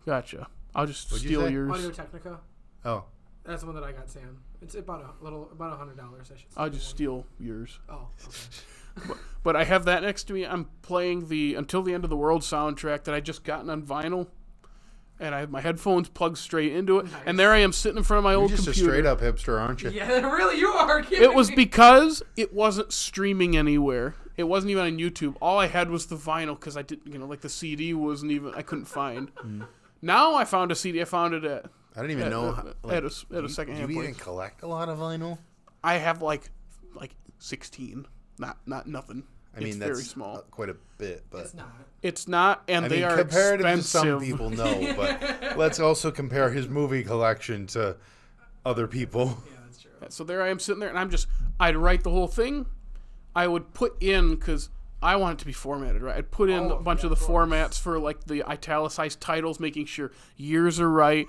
Gotcha. I'll just What'd you steal say? yours. Audio Technica. Oh. That's the one that I got, Sam. It's about $100. I should say. I'll just steal yours. Oh, okay. But I have that next to me. I'm playing the Until the End of the World soundtrack that I just gotten on vinyl. And I have my headphones plugged straight into it. Nice. And there I am sitting in front of my old computer. You're just a straight up hipster, aren't you? Yeah, really, you are. It was because it wasn't streaming anywhere. It wasn't even on YouTube. All I had was the vinyl because I didn't, the CD wasn't even, I couldn't find. Now I found a CD. I found it at... I don't even know. At a secondhand place. Do you even collect a lot of vinyl? I have like 16. Not nothing. I mean, that's very small. Quite a bit, but it's not, and they are comparative expensive. To some people, no. But let's also compare his movie collection to other people. Yeah, that's true. So there I am sitting there, and I'd write the whole thing. I would put in because I want it to be formatted right. I'd put in a bunch of the formats for the italicized titles, making sure years are right.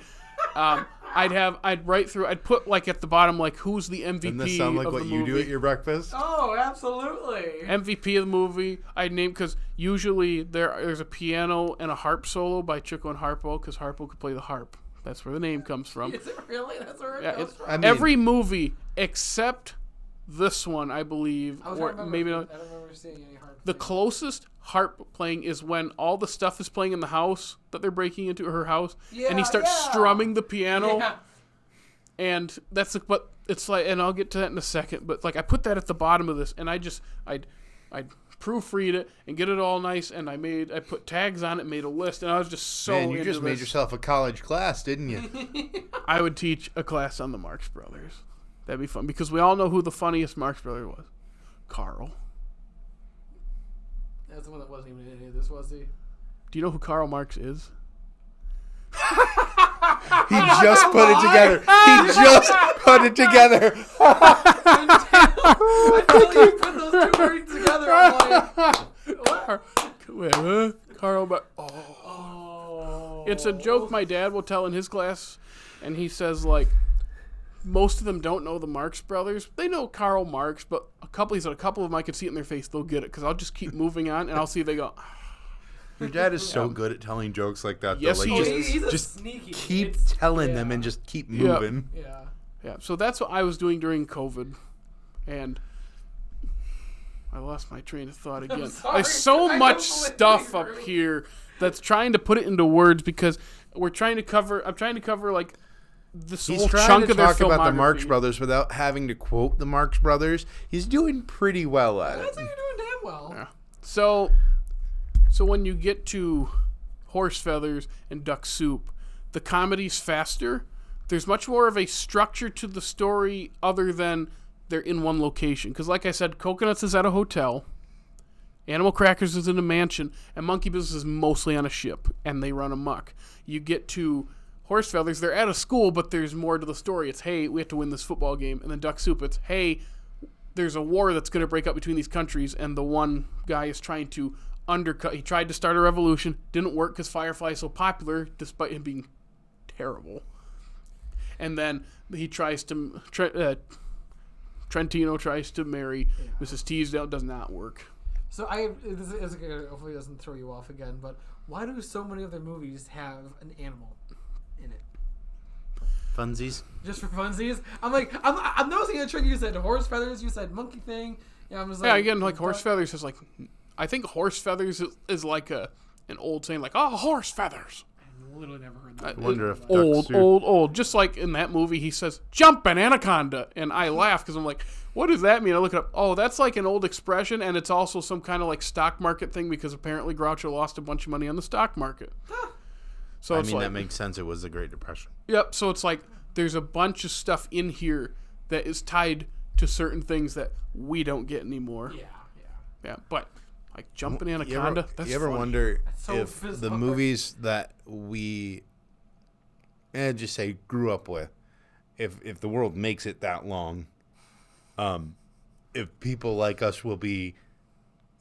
I'd write through. I'd put at the bottom who's the MVP Doesn't this sound like of what the you movie. do at your breakfast? Oh, absolutely. MVP of the movie. I'd name because usually there's a piano and a harp solo by Chico and Harpo because Harpo could play the harp. That's where the name comes from. Is it really? That's where it comes from? Every movie except this one, I believe, or maybe not. I don't remember seeing any harp. The closest harp playing is when all the stuff is playing in the house that they're breaking into her house, and he starts strumming the piano, and that's but it's and I'll get to that in a second. But I put that at the bottom of this, and I'd proofread it and get it all nice, and I put tags on it, made a list, and I was just so. Man, you just made yourself a college class, didn't you? I would teach a class on the Marx Brothers. That'd be fun because we all know who the funniest Marx brother was. Carl. That's the one that wasn't even in any of this, was he? Do you know who Karl Marx is? He just put it together. Until you put those two words together, I'm what? Karl Marx. Oh. It's a joke my dad will tell in his class, and he says most of them don't know the Marx Brothers. They know Karl Marx, but a couple of them I could see it in their face. They'll get it because I'll just keep moving on, and I'll see they go. Your dad is so good at telling jokes like that. Yes, though. He's just sneaky. Keep telling them and just keep moving. Yeah. So that's what I was doing during COVID, and I lost my train of thought again. There's so much stuff up here that's trying to put it into words because I'm trying to cover this He's whole trying chunk to of their talk about the filmography. Marx Brothers without having to quote the Marx Brothers. He's doing pretty well at it. I think you're doing damn well. Yeah. So when you get to Horse Feathers and Duck Soup, the comedy's faster. There's much more of a structure to the story other than they're in one location. Because like I said, Coconuts is at a hotel, Animal Crackers is in a mansion, and Monkey Business is mostly on a ship, and they run amok. You get to Horse Feathers, they're at a school, but there's more to the story. It's, hey, we have to win this football game. And then Duck Soup, it's, hey, there's a war that's going to break up between these countries, and the one guy is trying to undercut. He tried to start a revolution, didn't work because Firefly is so popular, despite him being terrible. And then he tries to Trentino tries to marry Mrs. Teasdale. Does not work. So this is hopefully it doesn't throw you off again, but why do so many of their movies have an animal in it? Funsies. Just for funsies? I'm noticing a trend. You said horse feathers. You said monkey thing. Yeah, I'm just like, again, like horse feathers is like, I think horse feathers is like an old saying, like, oh, horse feathers. I literally never heard that. I wonder if old. Just like in that movie, he says, "Jump an anaconda," and I laugh because I'm like, what does that mean? I look it up. Oh, that's like an old expression, and it's also some kind of like stock market thing because apparently Groucho lost a bunch of money on the stock market. So I it's mean, like, that makes sense. It was the Great Depression. Yep. So it's like there's a bunch of stuff in here that is tied to certain things that we don't get anymore. Yeah. But like Jump an Anaconda. You ever funny. wonder so if bizarre. the movies that we just say grew up with, if the world makes it that long, if people like us will be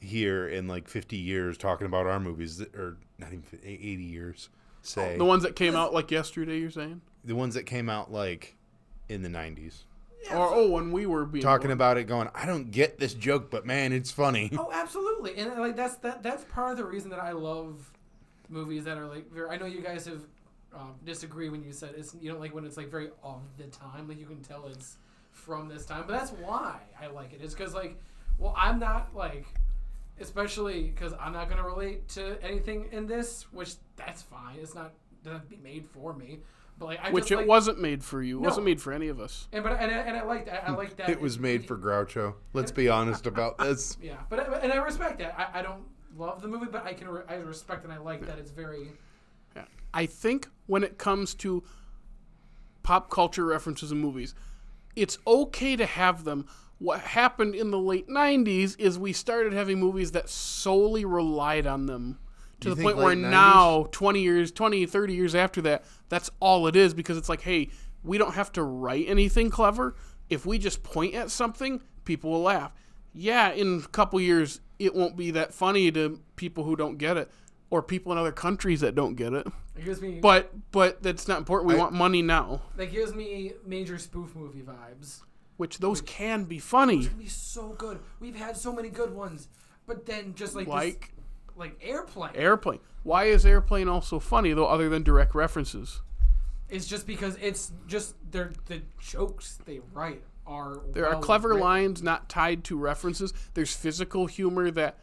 here in like 50 years talking about our movies, or not even 80 years, say. The ones that came out like yesterday, you're saying? The ones that came out like in the 90s. Or when we were being Talking born. about it going, I don't get this joke, but man, it's funny. Oh, absolutely, and like that's part of the reason that I love movies that are like very. I know you guys have disagree when you said you don't like when it's like very of the time, like you can tell it's from this time, but that's why I like it. It's because like, well, I'm not like, especially because I'm not gonna relate to anything in this, which that's fine. It's not doesn't be made for me. But like, it wasn't made for you. It wasn't made for any of us. And I like that. I like that. It was made for Groucho. Let's be honest about this. Yeah, but I respect that. I don't love the movie, but I respect and I like that it's very. Yeah. I think when it comes to pop culture references in movies, it's okay to have them. What happened in the late 90s is we started having movies that solely relied on them. To the point where now, 30 years after that, that's all it is, because it's like, hey, we don't have to write anything clever. If we just point at something, people will laugh. Yeah, in a couple years, it won't be that funny to people who don't get it, or people in other countries that don't get it. It gives me, but that's not important. We want money now. That gives me major spoof movie vibes. Which can be funny. Those can be so good. We've had so many good ones, but then just like Airplane. Why is Airplane also funny, though, other than direct references? It's just because it's just the jokes they write are There are clever lines not tied to references. There's physical humor that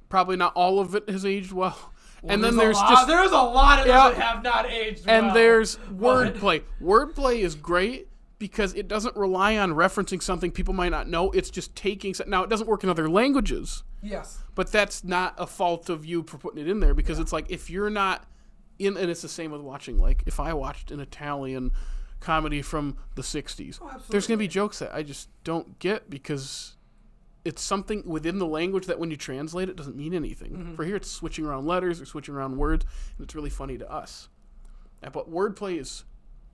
probably not all of it has aged well. And then there's a lot of them that have not aged well. And there's wordplay. Wordplay is great because it doesn't rely on referencing something people might not know. It's just taking... Now, it doesn't work in other languages. Yes. But that's not a fault of you for putting it in there, because it's like, if you're not in... And it's the same with watching, like, if I watched an Italian comedy from the 60s, there's going to be jokes that I just don't get, because it's something within the language that when you translate it doesn't mean anything. Mm-hmm. For here, it's switching around letters or switching around words, and it's really funny to us. But wordplay is...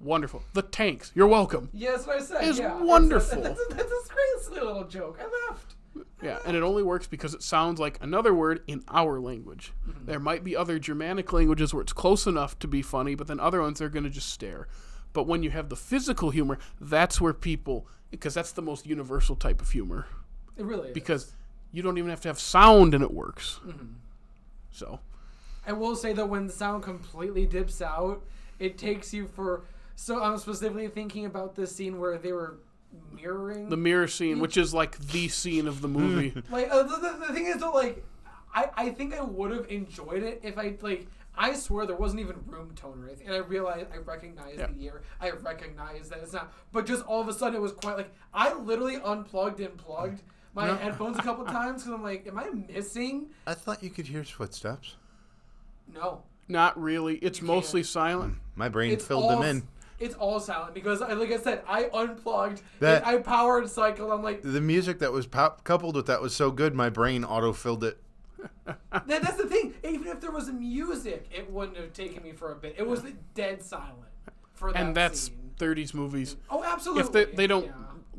wonderful. The Tanks. You're welcome. Yeah, that's what I said. It's wonderful. That's a great silly little joke. I laughed. Yeah, and it only works because it sounds like another word in our language. Mm-hmm. There might be other Germanic languages where it's close enough to be funny, but then other ones are going to just stare. But when you have the physical humor, that's where people... Because that's the most universal type of humor. It really is. Because you don't even have to have sound and it works. Mm-hmm. So... I will say, though, when the sound completely dips out, it takes you for... So I'm specifically thinking about this scene where they were mirroring... The mirror scene, which is like the scene of the movie. Like, the thing is, though, like, I think I would have enjoyed it if I swear there wasn't even room tone or anything. And I recognized the year. I recognized that it's not. But just all of a sudden it was quite like, I literally unplugged and plugged my headphones a couple times because I'm like, am I missing? I thought you could hear footsteps. No. Not really. It's mostly silent. My brain filled them in. It's all silent because, like I said, I unplugged and I powered cycled. I'm like... The music that was coupled with that was so good, my brain auto-filled it. That's the thing. Even if there was music, it wouldn't have taken me for a bit. It was dead silent for that And that's scene. 30s movies. Oh, absolutely. If they don't...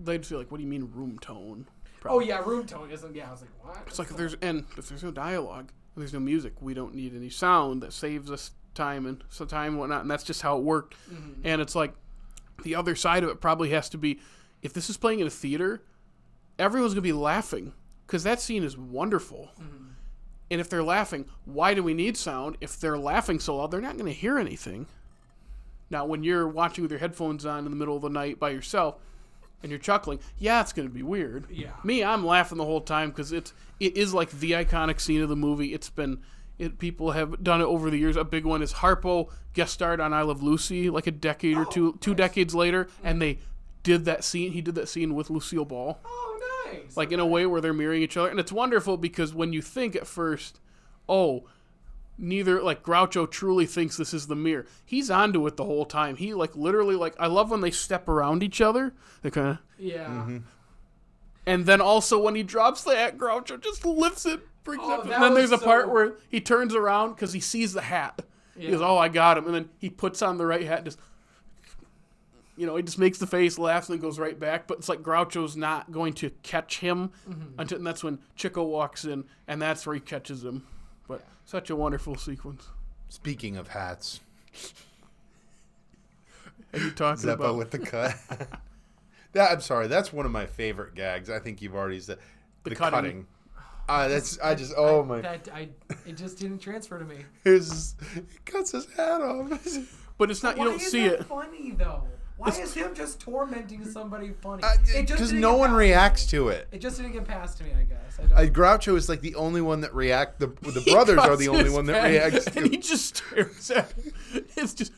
They'd feel like, what do you mean room tone? Probably. Oh, yeah, room tone isn't... Yeah, I was like, what? It's like if there's no dialogue, and there's no music, we don't need any sound that saves us time and whatnot, and that's just how it worked. And it's like the other side of it probably has to be, if this is playing in a theater, everyone's going to be laughing because that scene is wonderful. And if they're laughing, why do we need sound? If they're laughing so loud, they're not going to hear anything. Now, when you're watching with your headphones on in the middle of the night by yourself and you're chuckling, yeah, it's going to be weird. Yeah. Me, I'm laughing the whole time because it is like the iconic scene of the movie. People have done it over the years. A big one is Harpo guest starred on I Love Lucy like a decade or two decades later, and they did that scene. He did that scene with Lucille Ball. Oh, nice. Like in a way where they're mirroring each other, and it's wonderful because when you think at first, neither like Groucho truly thinks this is the mirror. He's onto it the whole time. He like literally like I love when they step around each other. They kind of And then also when he drops the hat, Groucho just lifts it, brings it up, and then there's a part where he turns around because he sees the hat. He goes, "Oh, I got him," and then he puts on the right hat, just. He just makes the face, laughs, and then goes right back. But it's like Groucho's not going to catch him. Until, and that's when Chico walks in, and that's where he catches him. But such a wonderful sequence. Speaking of hats. Are you talking Zeppo about? with the cut. I'm sorry. That's one of my favorite gags. I think you've already said. The cutting. It just didn't transfer to me. He cuts his hat off. But it's not, you don't see it. Funny, though? Why is him just tormenting somebody funny? Because no one reacts to it. It just didn't get past me, I guess. Groucho is like the only one that reacts. The brothers are the only one that reacts to and he just stares at him. It's just...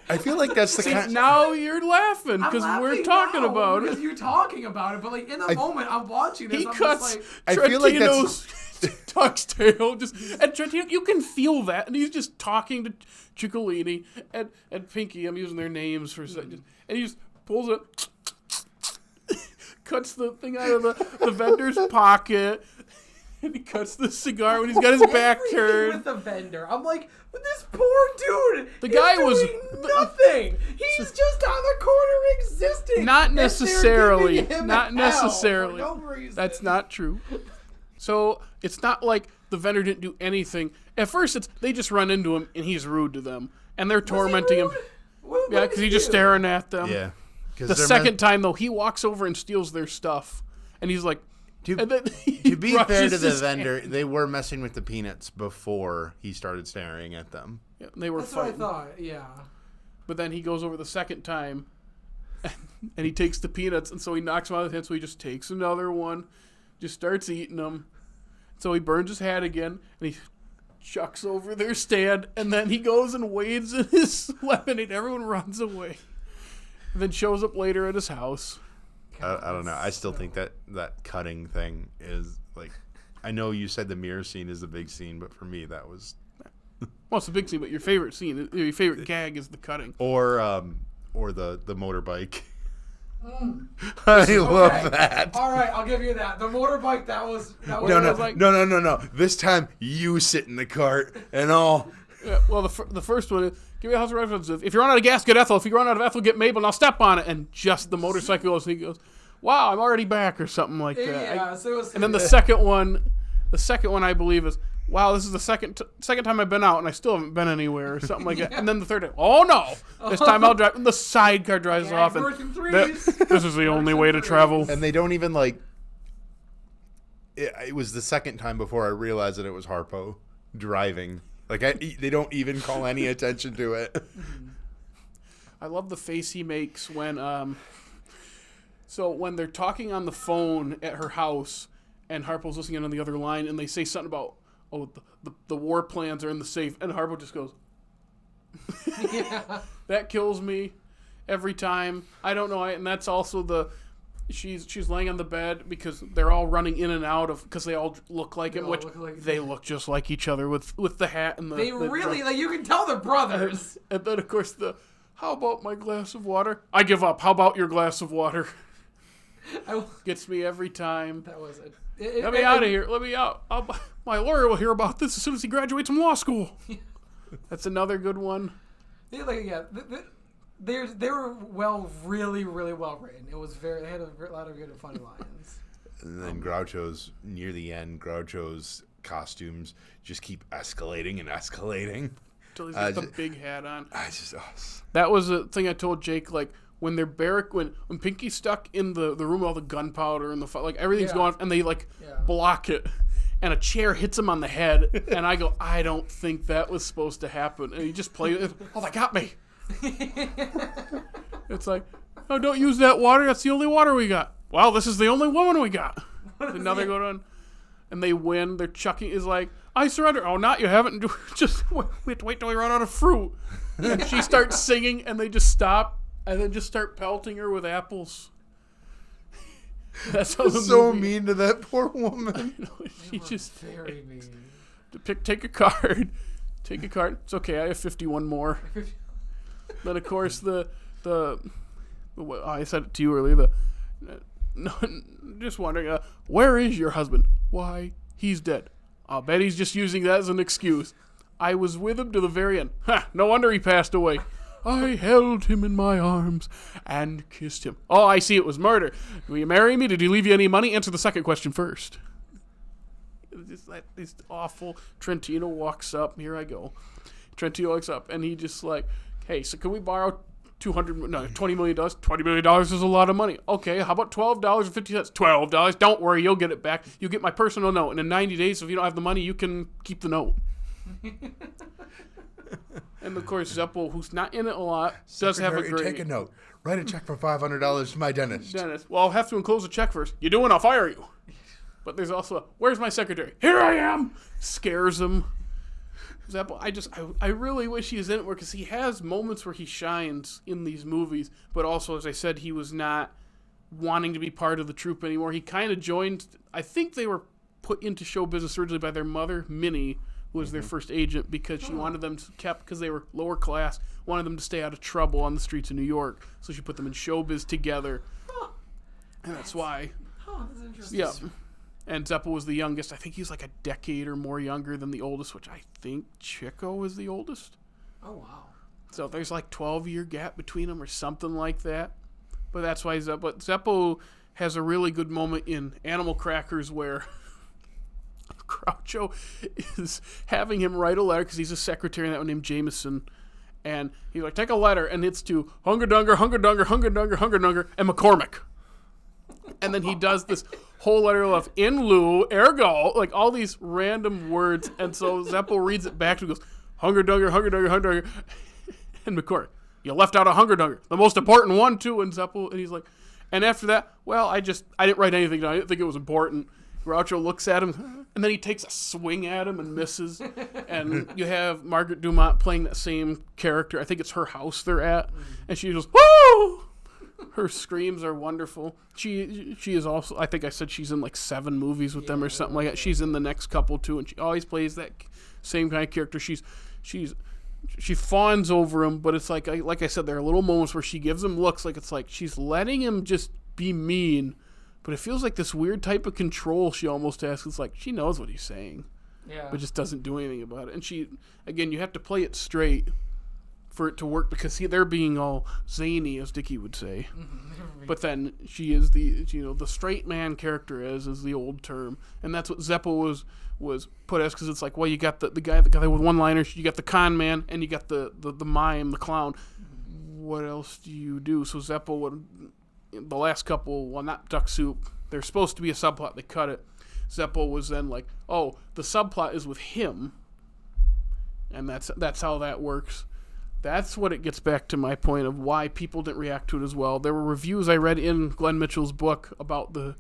I feel like that's the kind. Now you're laughing because we're talking about it. Because you're talking about it, but like in the moment I'm watching this, he I'm cuts just like, I feel like that's Tuck's tail, and Trentino, you can feel that, and he's just talking to Ciccolini and Pinky. I'm using their names for a second, and he just pulls it, cuts the thing out of the vendor's pocket, and he cuts the cigar when he's got his back turned. With the vendor, I'm like, this poor dude. The guy was nothing. He's just on the corner existing. Not necessarily. Not necessarily. For no reason. That's not true. So it's not like the vendor didn't do anything. At first, they just run into him and he's rude to them, and they're tormenting him. Yeah, because he's just staring at them. Yeah. The second time though, he walks over and steals their stuff, and he's like. To be fair to the vendor, they were messing with the peanuts before he started staring at them. Yeah, they were fighting. What I thought, yeah. But then he goes over the second time, and he takes the peanuts, and so he knocks them out of his hand, so he just takes another one, just starts eating them. So he burns his hat again, and he chucks over their stand, and then he goes and wades in his lemonade. Everyone runs away. And then shows up later at his house. I don't know. I still think that cutting thing is like. I know you said the mirror scene is the big scene, but for me that was. Well, it's a big scene, but your favorite scene, your favorite gag is the cutting, or the motorbike. I love that. All right, I'll give you that. The motorbike, that was No. This time you sit in the cart and all. Yeah, well, the first one is, give me a house of reference. If you run out of gas, get Ethel. If you run out of Ethel, get Mabel. Now step on it. And just the motorcycle goes, and he goes, wow, I'm already back, or something like that. Yeah, and then the second one, I believe, is, wow, this is the second time I've been out, and I still haven't been anywhere, or something like that. And then the third time, oh no, this time I'll drive. And the sidecar drives off, and this is the only way to travel. And they don't even like. It was the second time before I realized that it was Harpo driving. Like, they don't even call any attention to it. I love the face he makes when when they're talking on the phone at her house, and Harpo's listening in on the other line, and they say something about, the war plans are in the safe, and Harpo just goes, yeah. That kills me every time. I don't know, and that's also she's laying on the bed because they're all running in and out of, because they all look like him, which they look just like each other with the hat and the. They really, like, you can tell they're brothers. And then of course how about my glass of water? I give up. How about your glass of water? Gets me every time. That was it. Let me out of here. Let me out. My lawyer will hear about this as soon as he graduates from law school. That's another good one. They were really, really well written. It was they had a lot of good and funny lines. And then Groucho's near the end. Groucho's costumes just keep escalating and escalating. Until he's got the big hat on. That was a thing I told Jake, like, when they're when Pinky's stuck in the room with all the gunpowder and like everything's going on, and they block it, and a chair hits him on the head, and I go, I don't think that was supposed to happen, and he just played it. Oh, they got me. It's like, oh, don't use that water. That's the only water we got. Well, this is the only woman we got. And now they go down, and they win. They're chucking. Is like, I surrender. Oh, not you haven't. Just wait till we run out of fruit. And she starts singing, and they just stop, and then just start pelting her with apples. That's how the so movie, mean to that poor woman. She just very mean. Take a card. Take a card. It's okay. I have 51 more. Then of course I said it to you earlier. No, just wondering. Where is your husband? Why, he's dead. I'll bet he's just using that as an excuse. I was with him to the very end. Ha! No wonder he passed away. I held him in my arms and kissed him. Oh, I see, it was murder. Will you marry me? Did he leave you any money? Answer the second question first. Just like this awful. Trentino walks up. Here I go. Trentino walks up, and he just like, hey, so can we borrow $20 million? $20 million is a lot of money. Okay, how about $12.50? $12. Don't worry, you'll get it back. You get my personal note, and in 90 days, if you don't have the money, you can keep the note. And of course, Zeppo, who's not in it a lot, does have a great... Take a note. Write a check for $500 to my dentist. Well, I'll have to enclose a check first. You do, and I'll fire you. But there's also where's my secretary? Here I am! Scares him. Zeppo, I really wish he was in it more, because he has moments where he shines in these movies, but also, as I said, he was not wanting to be part of the troupe anymore. He kind of joined... I think they were put into show business originally by their mother, Minnie, who was their first agent, because she wanted them to because they were lower class, wanted them to stay out of trouble on the streets of New York. So she put them in showbiz together. And that's why. Oh, that's interesting. Yeah. And Zeppo was the youngest. I think he's like a decade or more younger than the oldest, which I think Chico is the oldest. Oh, wow. So there's like 12-year gap between them or something like that. But that's why Zeppo has a really good moment in Animal Crackers where Groucho is having him write a letter because he's a secretary named Jameson, and he's like, take a letter, and it's to Hunger Dunger, Hunger Dunger, Hunger Dunger, Hunger Dunger, and McCormick. And then he does this whole letter of in lieu, ergo, like all these random words, and so Zeppo reads it back and goes, Hunger Dunger, Hunger Dunger, Hunger Dunger, and McCormick, you left out a Hunger Dunger, the most important one too, and Zeppo, and he's like, and after that, well, I didn't write anything down, I didn't think it was important. Groucho looks at him, and then he takes a swing at him and misses. And you have Margaret Dumont playing that same character. I think it's her house they're at. And she goes, woo! Her screams are wonderful. She is also, I think I said she's in like 7 movies with them or something like that. She's in the next couple too, and she always plays that same kind of character. She fawns over him, but it's like I said, there are little moments where she gives him looks like it's like she's letting him just be mean. But it feels like this weird type of control she almost has. It's like she knows what he's saying, but just doesn't do anything about it. And she, again, you have to play it straight for it to work because they're being all zany, as Dickey would say. But then she is the straight man character is the old term, and that's what Zeppo was put as, because it's like, well, you got the guy with one-liners, you got the con man, and you got the mime, the clown. What else do you do? So Zeppo would. The last couple, well, not Duck Soup, there's supposed to be a subplot, they cut it. Zeppo was then like, oh, the subplot is with him, and that's how that works. That's what it gets back to my point of why people didn't react to it as well. There were reviews I read in Glenn Mitchell's book about the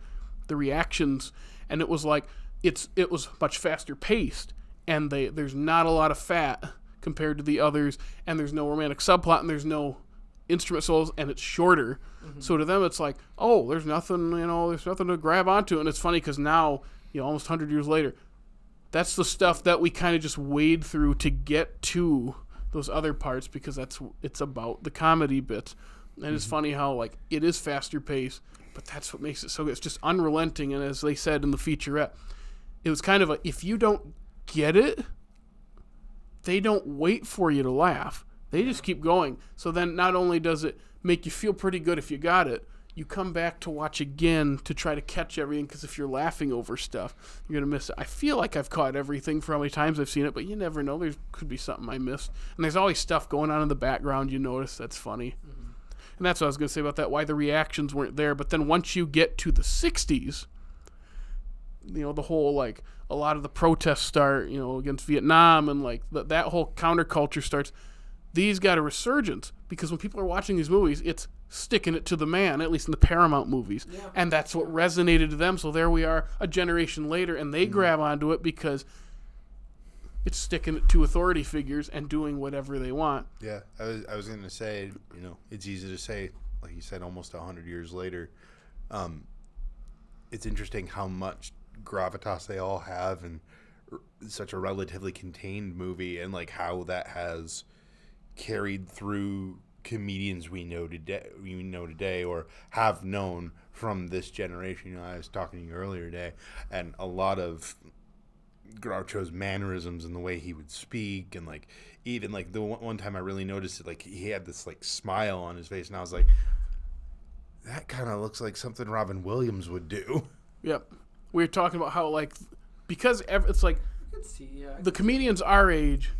reactions, and it was like it was much faster paced, and there's not a lot of fat compared to the others, and there's no romantic subplot, and there's no instrument solos, and it's shorter. So to them it's like, oh, there's nothing to grab onto. And it's funny because now, almost 100 years later, that's the stuff that we kind of just wade through to get to those other parts, because it's about the comedy bits. And it's funny how like it is faster paced, but that's what makes it so good. It's just unrelenting. And as they said in the featurette, it was kind of if you don't get it, they don't wait for you to laugh. They just keep going. So then not only does it make you feel pretty good if you got it, you come back to watch again to try to catch everything, because if you're laughing over stuff, you're going to miss it. I feel like I've caught everything for how many times I've seen it, but you never know. There could be something I missed. And there's always stuff going on in the background you notice that's funny. Mm-hmm. And that's what I was going to say about that, why the reactions weren't there. But then once you get to the 60s, the whole, like, a lot of the protests start, against Vietnam, and, like, that whole counterculture starts. These got a resurgence because when people are watching these movies, it's sticking it to the man, at least in the Paramount movies. Yeah. And that's what resonated to them. So there we are a generation later, and they grab onto it because it's sticking it to authority figures and doing whatever they want. Yeah, I was going to say, it's easy to say, like you said, almost 100 years later. It's interesting how much gravitas they all have, and such a relatively contained movie, and like how that has carried through comedians we know today or have known from this generation. I was talking to you earlier today, and a lot of Groucho's mannerisms and the way he would speak, and like even like the one time I really noticed it, like he had this like smile on his face, and I was like, that kind of looks like something Robin Williams would do. Yep. We were talking about how, like, because it's like the comedians our age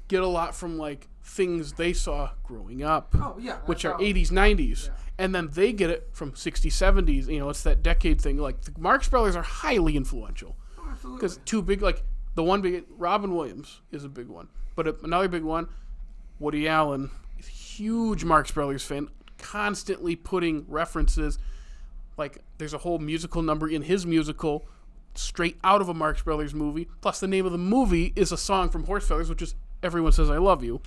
get a lot from, like, things they saw growing up, which are 80s, 90s. Yeah. And then they get it from 60s, 70s. It's that decade thing. Like, the Marx Brothers are highly influential. Oh, absolutely. Because two big, like, the one big, Robin Williams is a big one. But another big one, Woody Allen is a huge Marx Brothers fan, constantly putting references. Like, there's a whole musical number in his musical straight out of a Marx Brothers movie. Plus, the name of the movie is a song from Horse Feathers, which is Everyone Says I Love You.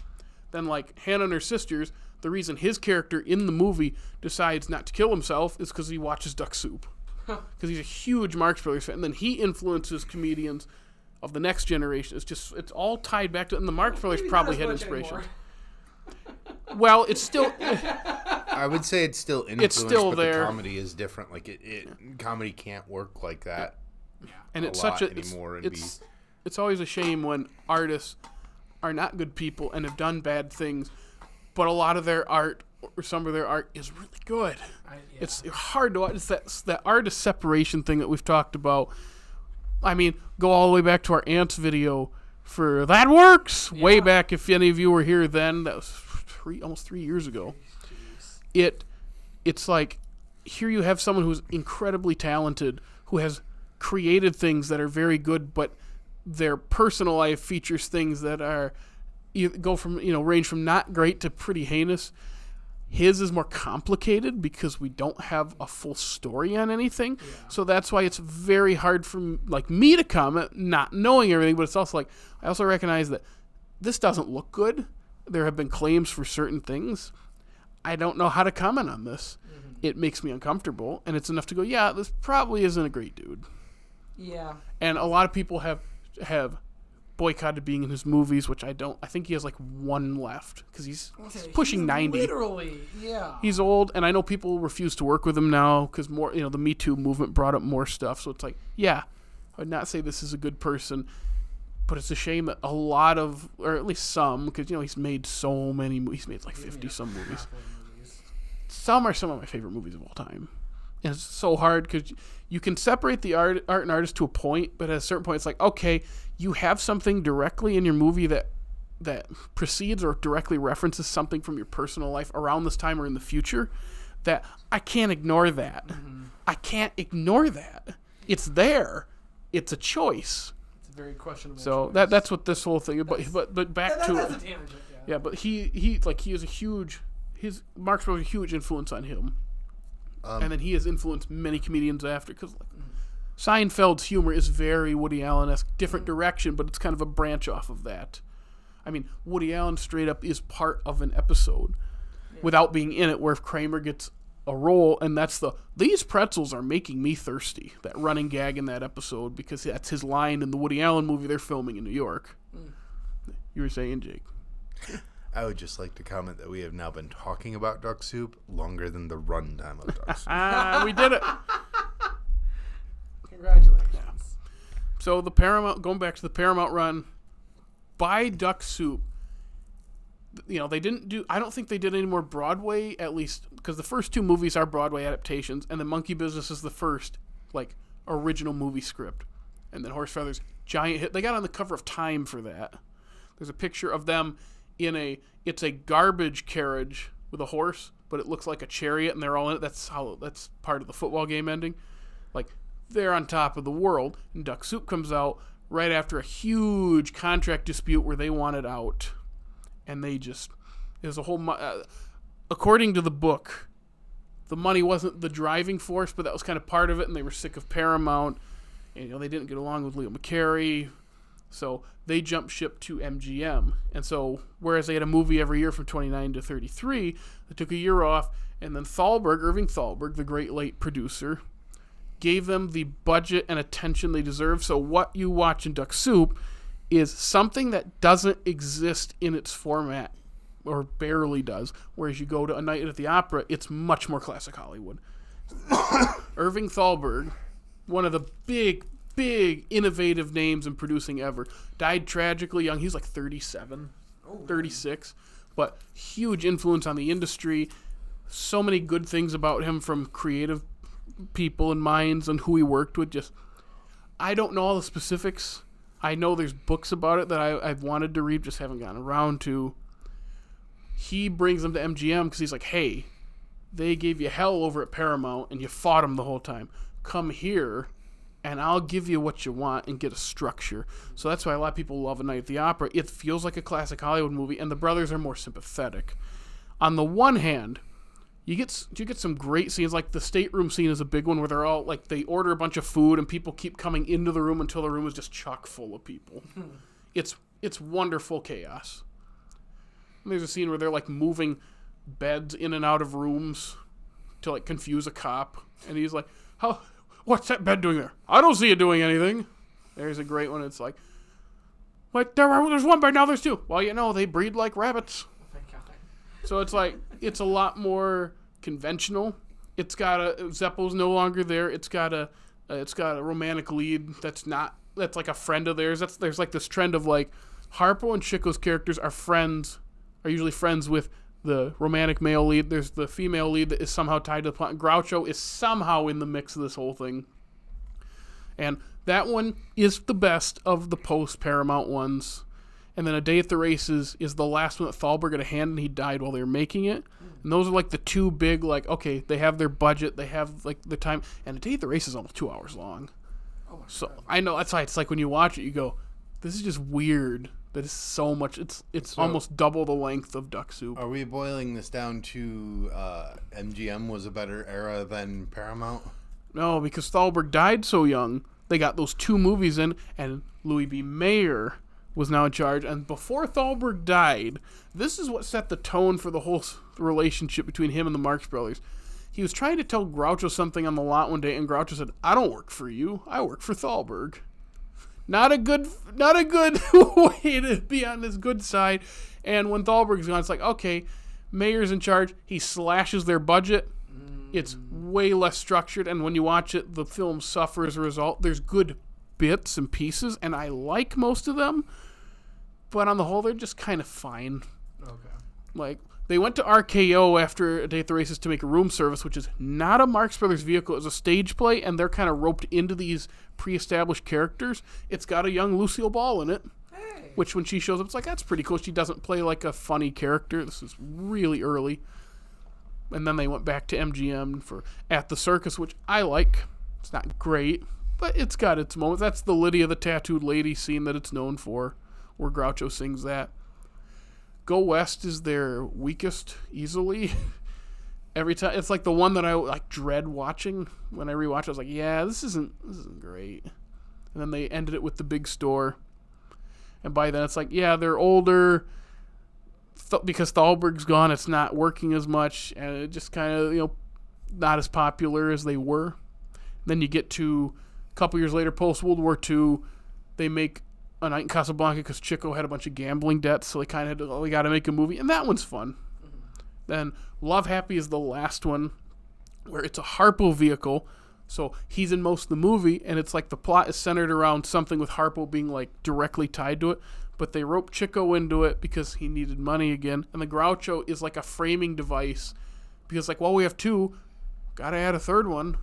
Then, like, Hannah and Her Sisters, the reason his character in the movie decides not to kill himself is because he watches Duck Soup. Because he's a huge Marx Brothers fan. And then he influences comedians of the next generation. It's all tied back to it. And the Marx Brothers probably had inspiration. Well, it's still... I would say it's still influenced, it's still but there. The comedy is different. Like comedy can't work like that. Yeah. And it's such a anymore. It's always a shame when artists are not good people and have done bad things, but a lot of their art or some of their art is really good. It's hard to watch. It's that artist separation thing that we've talked about. I mean, go all the way back to our Ants video for That Works. Yeah. Way back, if any of you were here then, that was almost 3 years ago. It's like, here you have someone who's incredibly talented, who has created things that are very good, but their personal life features things that are range from not great to pretty heinous. His is more complicated because we don't have a full story on anything. Yeah. So that's why it's very hard for me to comment, not knowing everything, but it's also like, I also recognize that this doesn't look good. There have been claims for certain things. I don't know how to comment on this. Mm-hmm. It makes me uncomfortable, and it's enough to go, yeah, this probably isn't a great dude. Yeah. And a lot of people have boycotted being in his movies, which I don't. I think he has like one left because he's pushing 90. Literally, yeah. He's old, and I know people refuse to work with him now because more, the Me Too movement brought up more stuff. So it's like, yeah, I would not say this is a good person, but it's a shame that a lot of, or at least some, because he's made so many movies. He's made like 50 some movies. Some are some of my favorite movies of all time. And it's so hard because you can separate the art and artist to a point, but at a certain point, it's like, okay, you have something directly in your movie that precedes or directly references something from your personal life around this time or in the future, that I can't ignore that. Mm-hmm. I can't ignor that. It's there. It's a choice. It's a very questionable choice. That's what this whole thing. But back to it. Yeah, but he is a huge. His Marx Brothers a huge influence on him. And then he has influenced many comedians after, because Seinfeld's humor is very Woody Allen-esque, different direction, but it's kind of a branch off of that. I mean, Woody Allen straight up is part of an episode without being in it, where if Kramer gets a role, and that's these pretzels are making me thirsty, that running gag in that episode, because that's his line in the Woody Allen movie they're filming in New York. You were saying, Jake? I would just like to comment that we have now been talking about Duck Soup longer than the runtime of Duck Soup. We did it. Congratulations. Yeah. So going back to the Paramount run, by Duck Soup, they didn't do, I don't think they did any more Broadway, at least because the first two movies are Broadway adaptations, and then Monkey Business is the first, like, original movie script. And then Horse Feathers, giant hit. They got on the cover of Time for that. There's a picture of them it's a garbage carriage with a horse, but it looks like a chariot, and they're all in it. That's part of the football game ending. Like, they're on top of the world, and Duck Soup comes out right after a huge contract dispute where they wanted out. And there's a whole, according to the book, the money wasn't the driving force, but that was kind of part of it, and they were sick of Paramount, and they didn't get along with Leo McCarey, so they jumped ship to MGM. And so, whereas they had a movie every year from 29 to 33, they took a year off, and then Irving Thalberg, the great late producer, gave them the budget and attention they deserve. So what you watch in Duck Soup is something that doesn't exist in its format, or barely does, whereas you go to A Night at the Opera, it's much more classic Hollywood. Irving Thalberg, one of the big innovative names in producing ever, died tragically young. He was like 37, 36, but huge influence on the industry. So many good things about him from creative people and minds and who he worked with. Just, I don't know all the specifics. I know there's books about it that I've wanted to read, just haven't gotten around to. He brings them to MGM because he's like, hey, they gave you hell over at Paramount and you fought them the whole time. Come here and I'll give you what you want and get a structure. So that's why a lot of people love A Night at the Opera. It feels like a classic Hollywood movie, and the brothers are more sympathetic. On the one hand, you get some great scenes, like the stateroom scene is a big one where they're all, like, they order a bunch of food and people keep coming into the room until the room is just chock full of people. It's wonderful chaos. And there's a scene where they're, like, moving beds in and out of rooms to, like, confuse a cop. And he's like, what's that bed doing there? I don't see it doing anything. There's a great one. It's like, there's one bed, now there's two. Well, they breed like rabbits. So it's like, it's a lot more conventional. It's got Zeppo's no longer there. It's got a romantic lead that's like a friend of theirs. There's like this trend of, like, Harpo and Chico's characters are usually friends with the romantic male lead. There's the female lead that is somehow tied to the plot. Groucho is somehow in the mix of this whole thing. And that one is the best of the post-Paramount ones. And then A Day at the Races is the last one that Thalberg had a hand, and he died while they were making it. And those are, like, the two big, like, okay, they have their budget, they have, like, the time. And A Day at the Races is almost 2 hours long. Oh, so God. I know, that's why it's like when you watch it, you go, this is just weird. That is so much. It's so almost double the length of Duck Soup. Are we boiling this down to MGM was a better era than Paramount? No, because Thalberg died so young. They got those two movies in, and Louis B. Mayer was now in charge. And before Thalberg died, this is what set the tone for the whole relationship between him and the Marx Brothers. He was trying to tell Groucho something on the lot one day, and Groucho said, I don't work for you. I work for Thalberg. Not a good way to be on his good side. And when Thalberg's gone, it's like, okay, Mayer's in charge. He slashes their budget. It's way less structured. And when you watch it, the film suffers as a result. There's good bits and pieces, and I like most of them. But on the whole, they're just kind of fine. Okay. Like, they went to RKO after A Day at the Races to make a room service, which is not a Marx Brothers vehicle. It's a stage play, and they're kind of roped into these pre-established characters. It's got a young Lucille Ball in it, which when she shows up, it's like, that's pretty cool. She doesn't play like a funny character. This is really early. And then they went back to MGM for At the Circus, which I like. It's not great, but it's got its moments. That's the Lydia the Tattooed Lady scene that it's known for, where Groucho sings that. Go West is their weakest, easily. Every time, it's like the one that I like dread watching. When I rewatch it, I was like, yeah, this isn't great. And then they ended it with The Big Store. And by then, it's like, yeah, they're older. Because Thalberg's gone, it's not working as much, and it just kind of, not as popular as they were. Then you get to a couple years later, post World War II, they make A Night in Casablanca because Chico had a bunch of gambling debts, so they kind of we got to make a movie, and that one's fun. Mm-hmm. Then Love Happy is the last one, where it's a Harpo vehicle, so he's in most of the movie, and it's like the plot is centered around something with Harpo being like directly tied to it, but they rope Chico into it because he needed money again, and the Groucho is like a framing device because like, well, we have 2, gotta add a third one.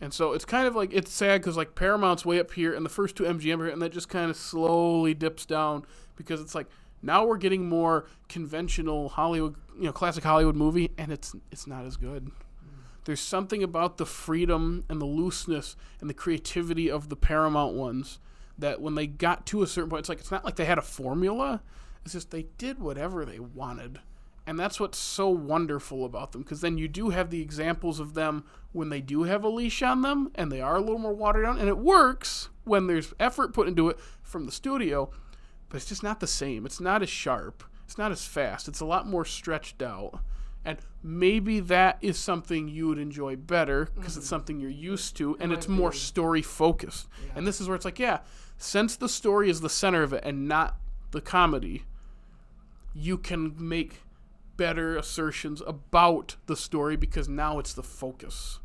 And so it's kind of like, it's sad because like Paramount's way up here and the first 2 MGM are here, and that just kind of slowly dips down because it's like now we're getting more conventional Hollywood, classic Hollywood movie, and it's not as good. There's something about the freedom and the looseness and the creativity of the Paramount ones that when they got to a certain point, it's not like they had a formula. It's just they did whatever they wanted. And that's what's so wonderful about them, because then you do have the examples of them when they do have a leash on them and they are a little more watered down, and it works when there's effort put into it from the studio, but it's just not the same. It's not as sharp. It's not as fast. It's a lot more stretched out. And maybe that is something you would enjoy better because it's something you're used to, and it's more story-focused. Yeah. And this is where it's like, since the story is the center of it and not the comedy, you can make better assertions about the story because now it's the focus.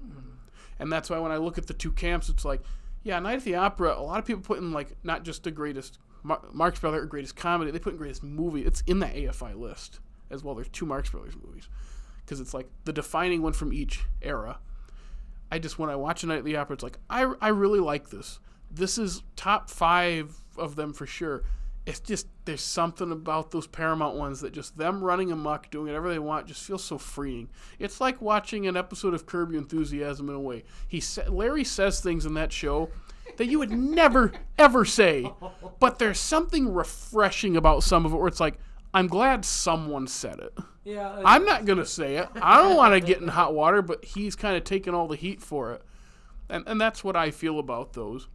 And that's why when I look at the 2 camps, it's like, Night at the Opera, a lot of people put in like not just the greatest Marx Brothers or greatest comedy, they put in greatest movie. It's in that AFI list as well. There's 2 Marx Brothers movies because it's like the defining one from each era. When I watch a Night at the Opera, it's like, I really like this. This is top 5 of them for sure. It's just, there's something about those Paramount ones that just them running amok, doing whatever they want, just feels so freeing. It's like watching an episode of Curb Your Enthusiasm in a way. Larry says things in that show that you would never, ever say, but there's something refreshing about some of it where it's like, I'm glad someone said it. Yeah, I'm not going to say it. I don't want to get in hot water, but he's kind of taking all the heat for it. And that's what I feel about those.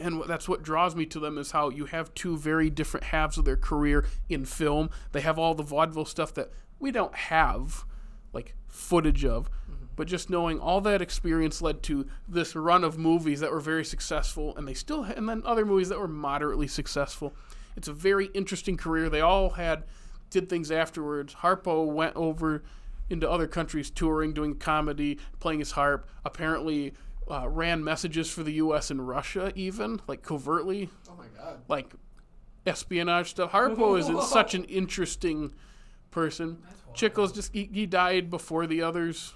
And that's what draws me to them is how you have 2 very different halves of their career in film. They have all the vaudeville stuff that we don't have, like, footage of. But just knowing all that experience led to this run of movies that were very successful, and and then other movies that were moderately successful. It's a very interesting career. They all did things afterwards. Harpo went over into other countries touring, doing comedy, playing his harp. Apparently ran messages for the U.S. and Russia even, like covertly. Oh my God. Like espionage stuff. Harpo is such an interesting person. Chico's he died before the others.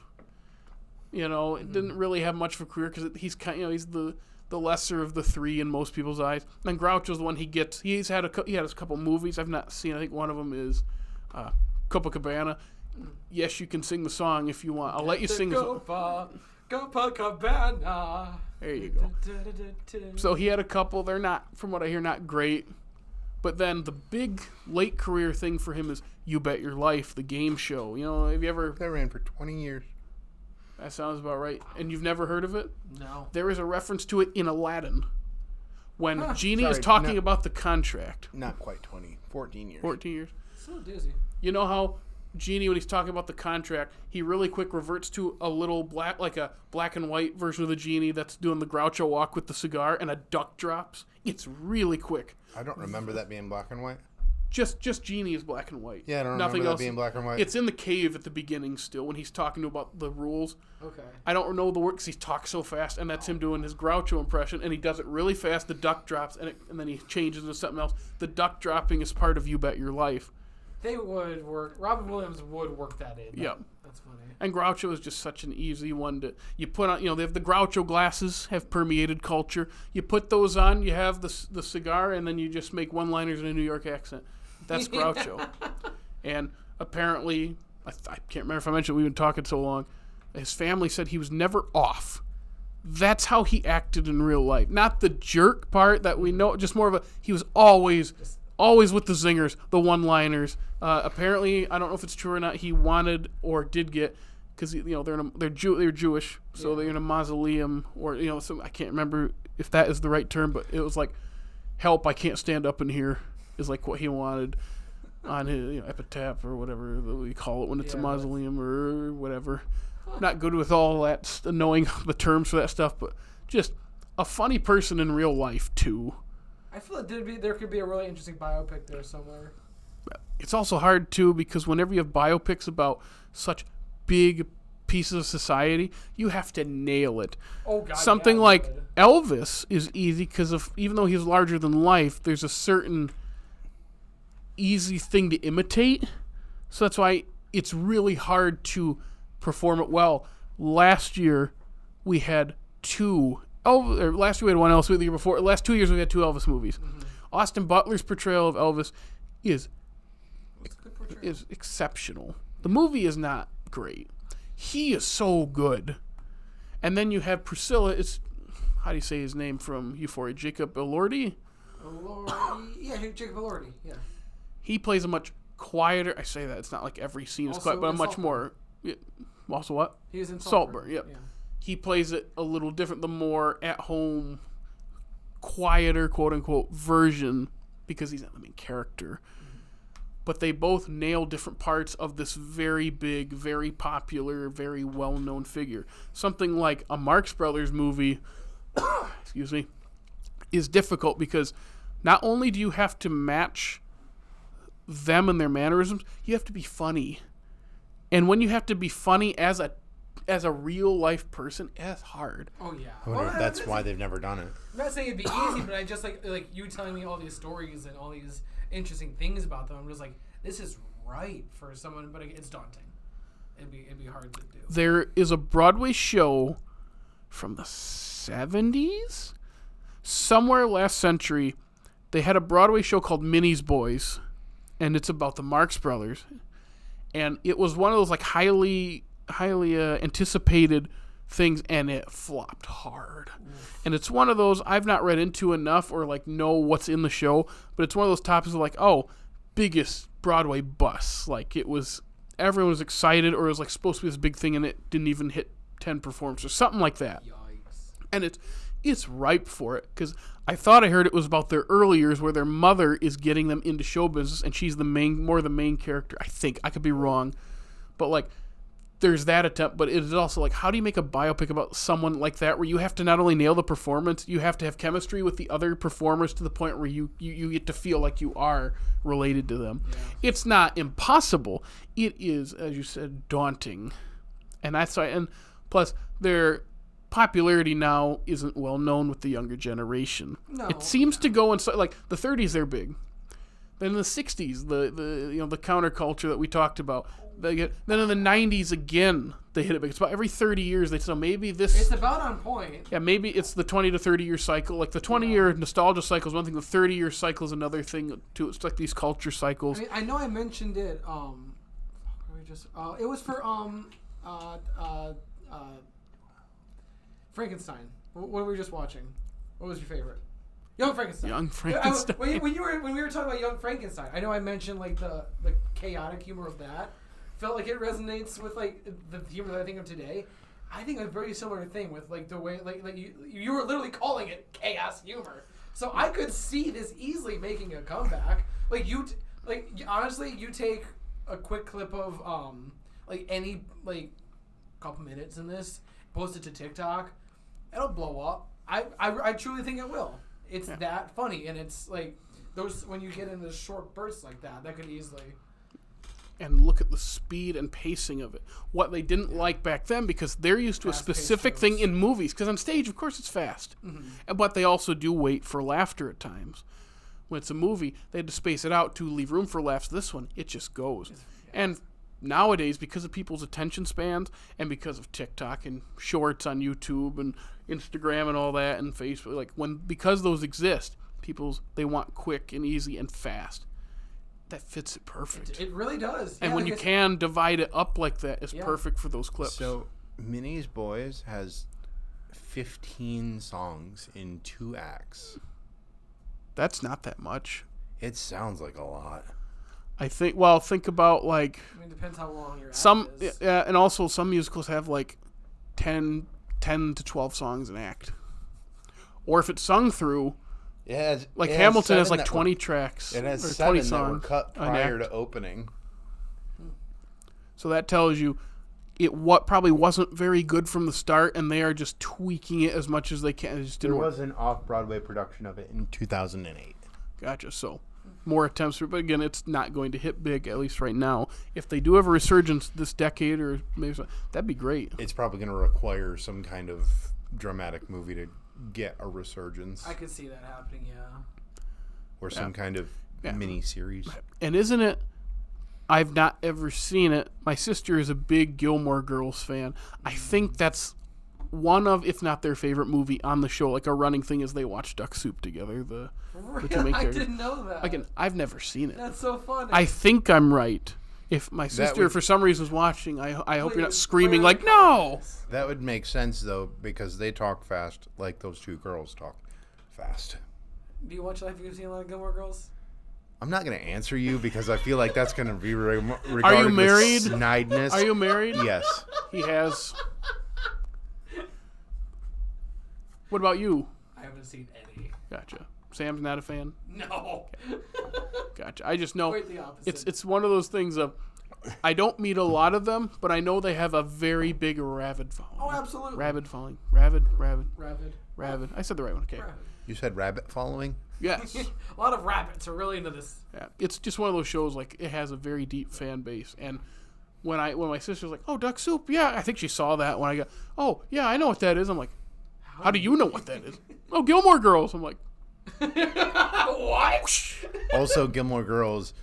Didn't really have much of a career because he's he's the lesser of the 3 in most people's eyes. And Groucho's the one he gets. He had a couple movies I've not seen. I think one of them is Copacabana. Yes, you can sing the song if you want. I'll let you sing the song. Copacabana. There you go. So he had a couple. They're not, from what I hear, not great. But then the big late career thing for him is You Bet Your Life, the game show. Have you ever... That ran for 20 years. That sounds about right. And you've never heard of it? No. There is a reference to it in Aladdin when Genie is talking about the contract. Not quite 20. 14 years. 14 years. So dizzy. You know how Genie, when he's talking about the contract, he really quick reverts to a little black and white version of the Genie that's doing the Groucho walk with the cigar, and a duck drops? It's really quick. I don't remember that being black and white. Just Genie is black and white. Yeah, I don't remember that being black and white. It's in the cave at the beginning still when he's talking about the rules. Okay. I don't know the word because he talks so fast, and that's him doing his Groucho impression, and he does it really fast. The duck drops, and then he changes into something else. The duck dropping is part of You Bet Your Life. They would work. Robin Williams would work that in. Yeah. That's funny. And Groucho is just such an easy one to... You put on... they have the Groucho glasses, have permeated culture. You put those on, you have the cigar, and then you just make one-liners in a New York accent. That's Groucho. And apparently, I can't remember if I mentioned it, we've been talking so long, his family said he was never off. That's how he acted in real life. Not the jerk part that we know, just more of he was always with the zingers, the one-liners. Apparently, I don't know if it's true or not, he wanted or did get, because they're Jewish, so they're in a mausoleum, or so I can't remember if that is the right term, but it was like, help, I can't stand up in here, is like what he wanted on his epitaph or whatever we call it when it's a mausoleum or whatever. Not good with all that, knowing the terms for that stuff, but just a funny person in real life too. I feel like there could be a really interesting biopic there somewhere. It's also hard too because whenever you have biopics about such big pieces of society, you have to nail it. Oh God! Something like Elvis is easy because even though he's larger than life, there's a certain easy thing to imitate. So that's why it's really hard to perform it well. Last year we had last year we had one Elvis movie. The year before, last 2 years we had two Elvis movies. Mm-hmm. Austin Butler's portrayal of Elvis is exceptional. The movie is not great. He is so good. And then you have Priscilla. It's, how do you say his name from Euphoria? Jacob Elordi? Yeah, Jacob Elordi. Yeah. He plays a much quieter. I say that it's not like every scene is quiet, but a much more. Yeah, also, what? He was in Saltburn. Yep. Yeah. He plays it a little different, the more at home, quieter, quote unquote, version, because he's not the main character. But they both nail different parts of this very big, very popular, very well-known figure. Something like a Marx Brothers movie, excuse me, is difficult because not only do you have to match them and their mannerisms, you have to be funny. And when you have to be funny as a real-life person, it's hard. Oh, yeah. I wonder if that's why they've never done it. I'm not saying it'd be easy, but I just like you telling me all these stories and all these interesting things about them. I'm just like, this is right for someone, but it's daunting. It'd be hard to do. There is a Broadway show from the 70s, somewhere last century. They had a Broadway show called Minnie's Boys, and it's about the Marx Brothers. And it was one of those like highly anticipated things, and it flopped hard. And it's one of those I've not read into enough or like know what's in the show, but it's one of those topics of like, oh, biggest Broadway bust. Like everyone was excited, or it was like supposed to be this big thing, and it didn't even hit 10 performances or something like that. Yikes. And it's ripe for it, because I thought I heard it was about their early years where their mother is getting them into show business, and she's the main character. I think I could be wrong, but like there's that attempt. But it is also like, how do you make a biopic about someone like that, where you have to not only nail the performance, you have to have chemistry with the other performers to the point where you get to feel like you are related to them. Yeah. It's not impossible. It is, as you said, daunting. And that's why. And plus, their popularity now isn't well known with the younger generation. No, it seems to go in like the 30s they're big. Then in the 60s, the counterculture that we talked about. Then in the 90s again, they hit it big. It's about every 30 years they say, maybe this. It's about on point. Yeah, maybe it's the 20 to 30 year cycle. Like the 20-year nostalgia cycle is one thing. The 30-year cycle is another thing too. It's like these culture cycles. I mean, I know I mentioned it. It was for Frankenstein. What were we just watching? What was your favorite? Young Frankenstein. When we were talking about Young Frankenstein, I know I mentioned like the chaotic humor of that. Felt like it resonates with like the humor that I think of today. I think a very similar thing with like the way like you were literally calling it chaos humor. So I could see this easily making a comeback. Honestly, you take a quick clip of like any like couple minutes in this, post it to TikTok, it'll blow up. I truly think it will. It's that funny, and it's like those when you get into short bursts like that could easily. And look at the speed and pacing of it. What they didn't like back then, because they're used to a specific thing in movies. Because on stage, of course, it's fast. Mm-hmm. But they also do wait for laughter at times. When it's a movie, they had to space it out to leave room for laughs. This one, it just goes. And nowadays, because of people's attention spans, and because of TikTok and shorts on YouTube and Instagram and all that, and Facebook, because those exist, they want quick and easy and fast. That fits it perfect. It really does. And when you can divide it up like that, it's perfect for those clips. So, Minnie's Boys has 15 songs in 2 acts. That's not that much. It sounds like a lot. I think, think about like... I mean, it depends how long your act is. Yeah, and also some musicals have like 10 to 12 songs an act. Or if it's sung through... Yeah, Hamilton has like 20 tracks. It has or 7 20 that songs were cut prior to opening. So that tells you what probably wasn't very good from the start, and they are just tweaking it as much as they can. It just didn't work. There was an off-Broadway production of it in 2008. Gotcha. So more attempts, but again, it's not going to hit big, at least right now. If they do have a resurgence this decade, or maybe that'd be great. It's probably going to require some kind of dramatic movie to get a resurgence. I could see that happening, yeah. Or some kind of mini series. And isn't it I've not ever seen it. My sister is a big Gilmore Girls fan. I think that's one of, if not their favorite movie on the show. Like a running thing is they watch Duck Soup together. The two main I characters. didn't know that. Again, I've never seen it. That's so funny. I think I'm right. If my sister, for some reason, is watching, I hope you're not screaming like, no! That would make sense, though, because they talk fast like those two girls talk fast. Do you watch Life? Have you seen a lot of Gilmore Girls? I'm not going to answer you because I feel like that's going to be regarded Are you married? with snideness. Are you married? Yes. He has. What about you? I haven't seen any. Gotcha. Sam's not a fan? No. Gotcha. I just know Quite the opposite. it's one of those things of I don't meet a lot of them, but I know they have a very big rabid following. Oh, absolutely. Rabid following. Rabid. Rabbit. I said the right one. Okay. Rabbit. You said rabbit following? Yes. A lot of rabbits are really into this. Yeah. It's just one of those shows like it has a very deep fan base. And when my sister's like, "Oh, Duck Soup," yeah, I think she saw that when I got, "Oh, yeah, I know what that is." I'm like, "How do you know what that is?" "Oh, Gilmore Girls." I'm like, What? Also, Gilmore Girls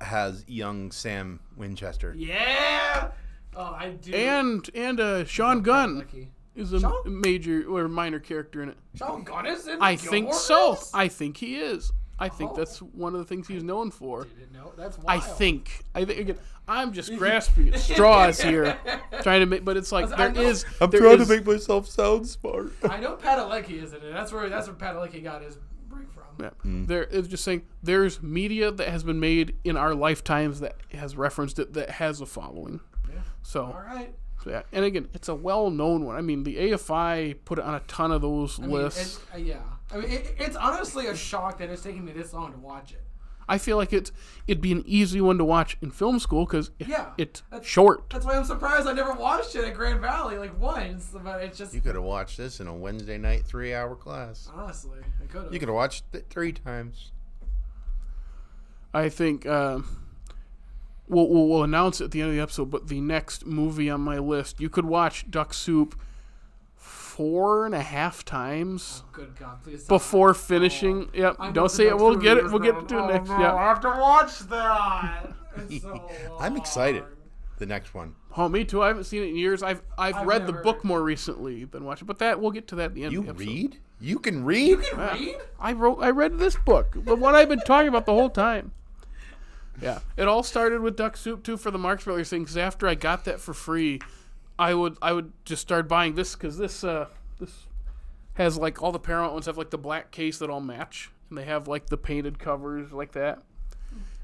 has young Sam Winchester. Yeah. Oh, I do. And Sean Gunn Lucky. is a major or minor character in it. Sean Gunn is in I Gilmore think so. Girls? I think he is. I think that's one of the things he's known for. Didn't know. That's I wild. think. Again, I'm just grasping at straws here, trying to make. But it's like I'm trying to make myself sound smart. I know Padalecki is in it. That's where Padalecki got his break from. Yeah. There is just saying there's media that has been made in our lifetimes that has referenced it that has a following. Yeah. So. All right. Yeah, and again, it's a well-known one. I mean, the AFI put it on a ton of those lists. Yeah. I mean, it's honestly a shock that it's taking me this long to watch it. I feel like it'd be an easy one to watch in film school because it's that's short. That's why I'm surprised I never watched it at Grand Valley like once. But it's just You could have watched this in a Wednesday night 3-hour class. honestly, I could have. You could have watched it 3 times. I think we'll announce it at the end of the episode, but the next movie on my list, you could watch Duck Soup 4.5 times. Oh, good God, please. Stop. Before finishing. Yep. I know Don't the say it. next We'll movie get it. is We'll get not- to it next. no, Yeah. I have to watch that. It's so I'm long. excited. The next one. Oh, me too. I haven't seen it in years. I've read the never- book more recently than watching, but that we'll get to that at the end You of the episode. read? You can read? You can Yeah. read? I read this book, the one I've been talking about the whole time. Yeah, it all started with Duck Soup too for the Marx Brothers thing. Because after I got that for free, I would just start buying this because this has like all the Paramount ones have like the black case that all match, and they have like the painted covers like that.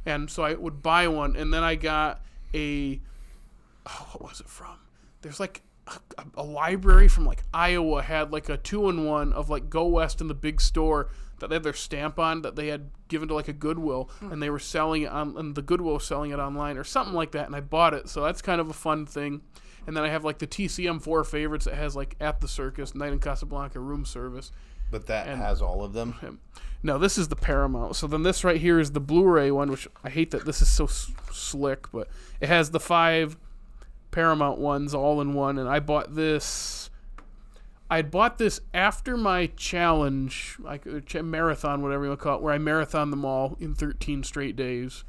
And so I would buy one, and then I got what was it from? There's like a library from like Iowa had like a 2-in-1 of like Go West in the Big Store that they had their stamp on that they had given to like a Goodwill, and they were selling it on, and the Goodwill was selling it online or something like that, and I bought it. So that's kind of a fun thing. And then I have like the TCM 4 favorites that has like At the Circus, Night in Casablanca, room service. But that has all of them? No, this is the Paramount. So then this right here is the Blu-ray one, which I hate that this is so slick, but it has the 5 Paramount ones all in one, and I bought this. I bought this after my challenge, like marathon, whatever you want to call it, where I marathoned them all in 13 straight days,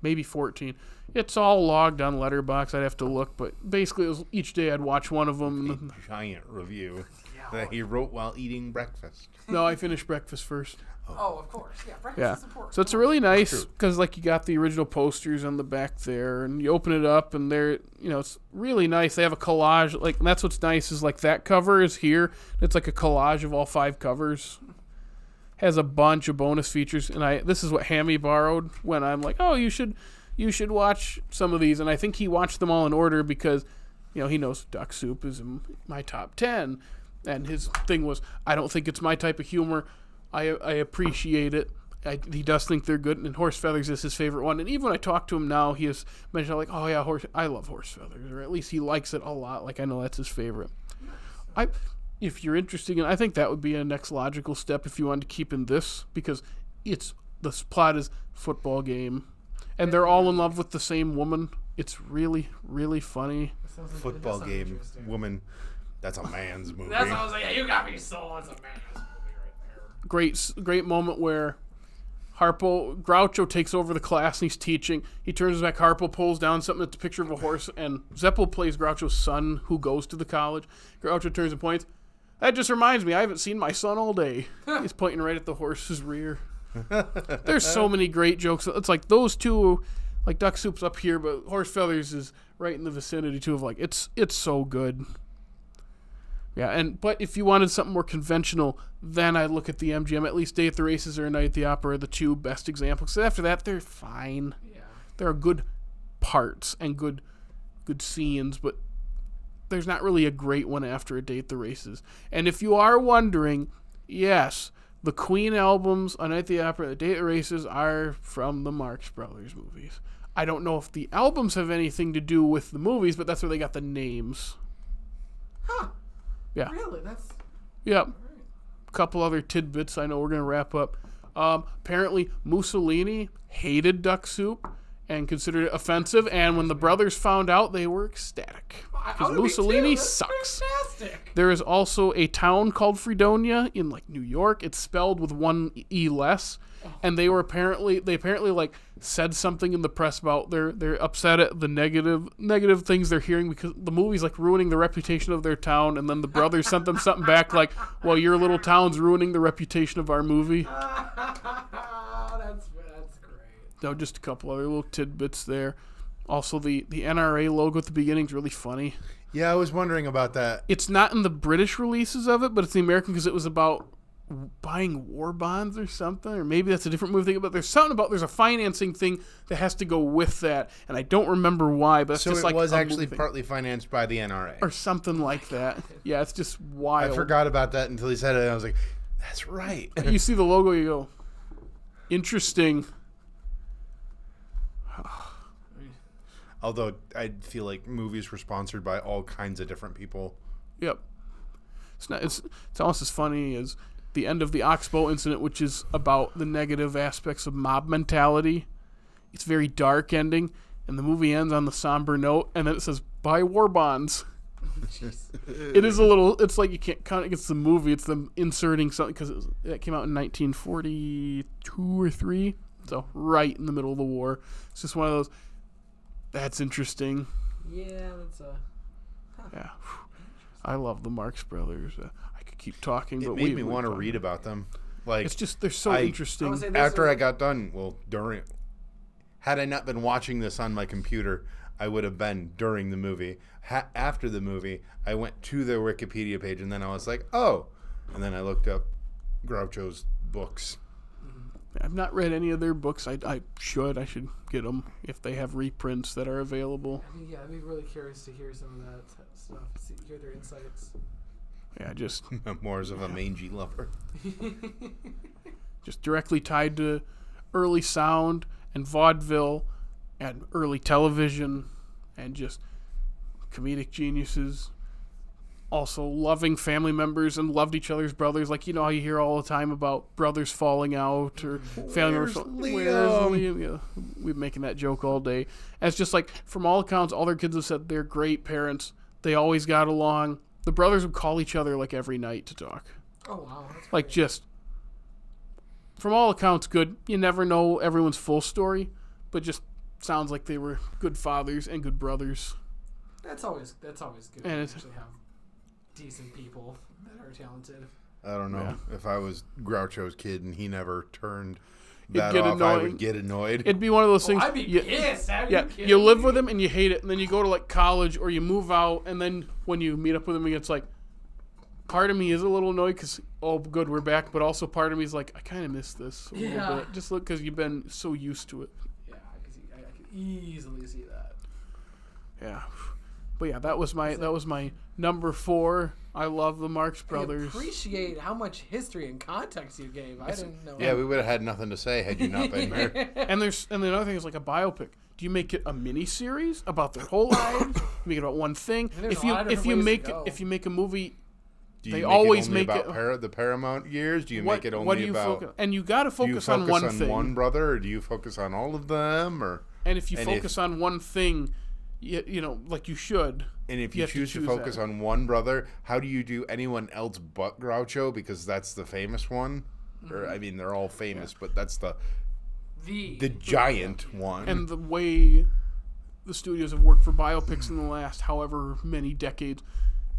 maybe 14. It's all logged on Letterboxd. I'd have to look, but basically it was each day I'd watch one of them. A giant review that he wrote while eating breakfast. No, I finished breakfast first. Oh, of course. Yeah, breakfast Yeah. is important. So it's really nice because like you got the original posters on the back there, and you open it up, and there, it's really nice. They have a collage, like, and that's what's nice is like that cover is here. It's like a collage of all 5 covers. Has a bunch of bonus features, and this is what Hammy borrowed when I'm like, oh, you should watch some of these, and I think he watched them all in order because, he knows Duck Soup is in my top 10, and his thing was, I don't think it's my type of humor. I appreciate it. He does think they're good, and Horse Feathers is his favorite one. And even when I talk to him now, he has mentioned like, oh yeah, I love Horse Feathers, or at least he likes it a lot. Like I know that's his favorite. If you're interested in, I think that would be a next logical step if you wanted to keep in this, because the plot is football game, and they're all in love with the same woman. It's really, really funny. Football game, woman. That's a man's movie. That's what I was like. Yeah, you got me sold. It's a man's movie right there. Great moment where Groucho takes over the class and he's teaching. He turns back. Harpo pulls down something that's a picture of a horse, and Zeppel plays Groucho's son who goes to the college. Groucho turns and points. That just reminds me, I haven't seen my son all day. He's pointing right at the horse's rear. There's so many great jokes. It's like those two, like Duck Soup's up here, but Horse Feathers is right in the vicinity too of like it's so good. Yeah, but if you wanted something more conventional, then I'd look at the MGM. At least Day at the Races or Night at the Opera are the two best examples. So after that, they're fine. Yeah. There are good parts and good scenes, but there's not really a great one after A Day at the Races. And if you are wondering, yes, the Queen albums, A Night at the Opera, A Day at the Races are from the Marx Brothers movies. I don't know if the albums have anything to do with the movies, but that's where they got the names. Huh. Yeah. Really? That's... Yep. Right. A couple other tidbits. I know we're going to wrap up. Apparently, Mussolini hated Duck Soup and considered it offensive, and when the brothers found out, they were ecstatic. Because Mussolini sucks. Fantastic. There is also a town called Freedonia in like New York. It's spelled with one E less. And they apparently like said something in the press about they're upset at the negative things they're hearing because the movie's like ruining the reputation of their town, and then the brothers sent them something back like, well, your little town's ruining the reputation of our movie. That's great. No, just a couple other little tidbits there. Also, the NRA logo at the beginning is really funny. Yeah, I was wondering about that. It's not in the British releases of it, but it's the American because it was about buying war bonds or something, or maybe that's a different movie thing. But there's a financing thing that has to go with that, and I don't remember why. But it's So just it like was a actually movie partly financed by the NRA. or something like that. Yeah, it's just wild. I forgot about that until he said it, and I was like, that's right. You see the logo, you go, interesting. Although I feel like movies were sponsored by all kinds of different people. Yep. It's almost as funny as the end of the Oxbow incident, which is about the negative aspects of mob mentality. It's very dark ending, and the movie ends on the somber note, and then it says, buy war bonds. It is a little, it's like you can't count it against the movie. It's them inserting something, because it came out in 1942 or 3, so right in the middle of the war. It's just one of those, that's interesting. Yeah, that's Yeah. I love the Marx Brothers. I could keep talking, It but made me want to read about them. Like, it's just, they're so interesting. after I got done, had I not been watching this on my computer, I would have been during the movie. After the movie, I went to their Wikipedia page, and then I was like, oh. And then I looked up Groucho's books. I've not read any of their books. I should get them if they have reprints that are available. Yeah, I'd be really curious to hear some of that stuff, hear their insights. Yeah, just Memoirs of a Mangy Lover. just directly tied to early sound and vaudeville and early television and just comedic geniuses. Also loving family members and loved each other's brothers. Like, you know how you hear all the time about brothers falling out or family members. Where's Liam? Yeah, we've been making that joke all day. And it's just like, from all accounts, all their kids have said they're great parents. They always got along. The brothers would call each other like every night to talk. Oh, wow. That's Like, great. just, from all accounts, good. You never know everyone's full story, but just sounds like they were good fathers and good brothers. That's always good And to it's- actually have decent people that are talented. I don't know. Yeah. If I was Groucho's kid and he never turned It'd that get off, I annoying. would get annoyed. It'd be one of those things. I'd be pissed. You live with him and you hate it, and then you go to like college or you move out, and then when you meet up with him, it's like, part of me is a little annoyed because, oh, good, we're back, but also part of me is like, I kind of miss this a little bit. Just look, because you've been so used to it. Yeah, I could easily see that. Yeah. But yeah, that was my number 4. I love the Marx I Brothers. appreciate how much history and context you gave. I didn't know. Yeah, we would have had nothing to say had you not been here. And the other thing is like a biopic. Do you make it a mini series about their whole lives? You make it about one thing. There's If a lot of you different ways to make it go. if you make a movie, Do They you always make it make only about the Paramount years? Do you what make it what only do you about? focus? And you got to Do you focus focus on one on thing. one brother, or do you focus on all of them? Or And if you focus on one thing, you know, like you should. and if you have to choose to choose focus that. on one brother, how do you do anyone else but Groucho? Because that's the famous one. Or I mean, they're all famous, but that's the the giant one. And the way the studios have worked for biopics in the last however many decades,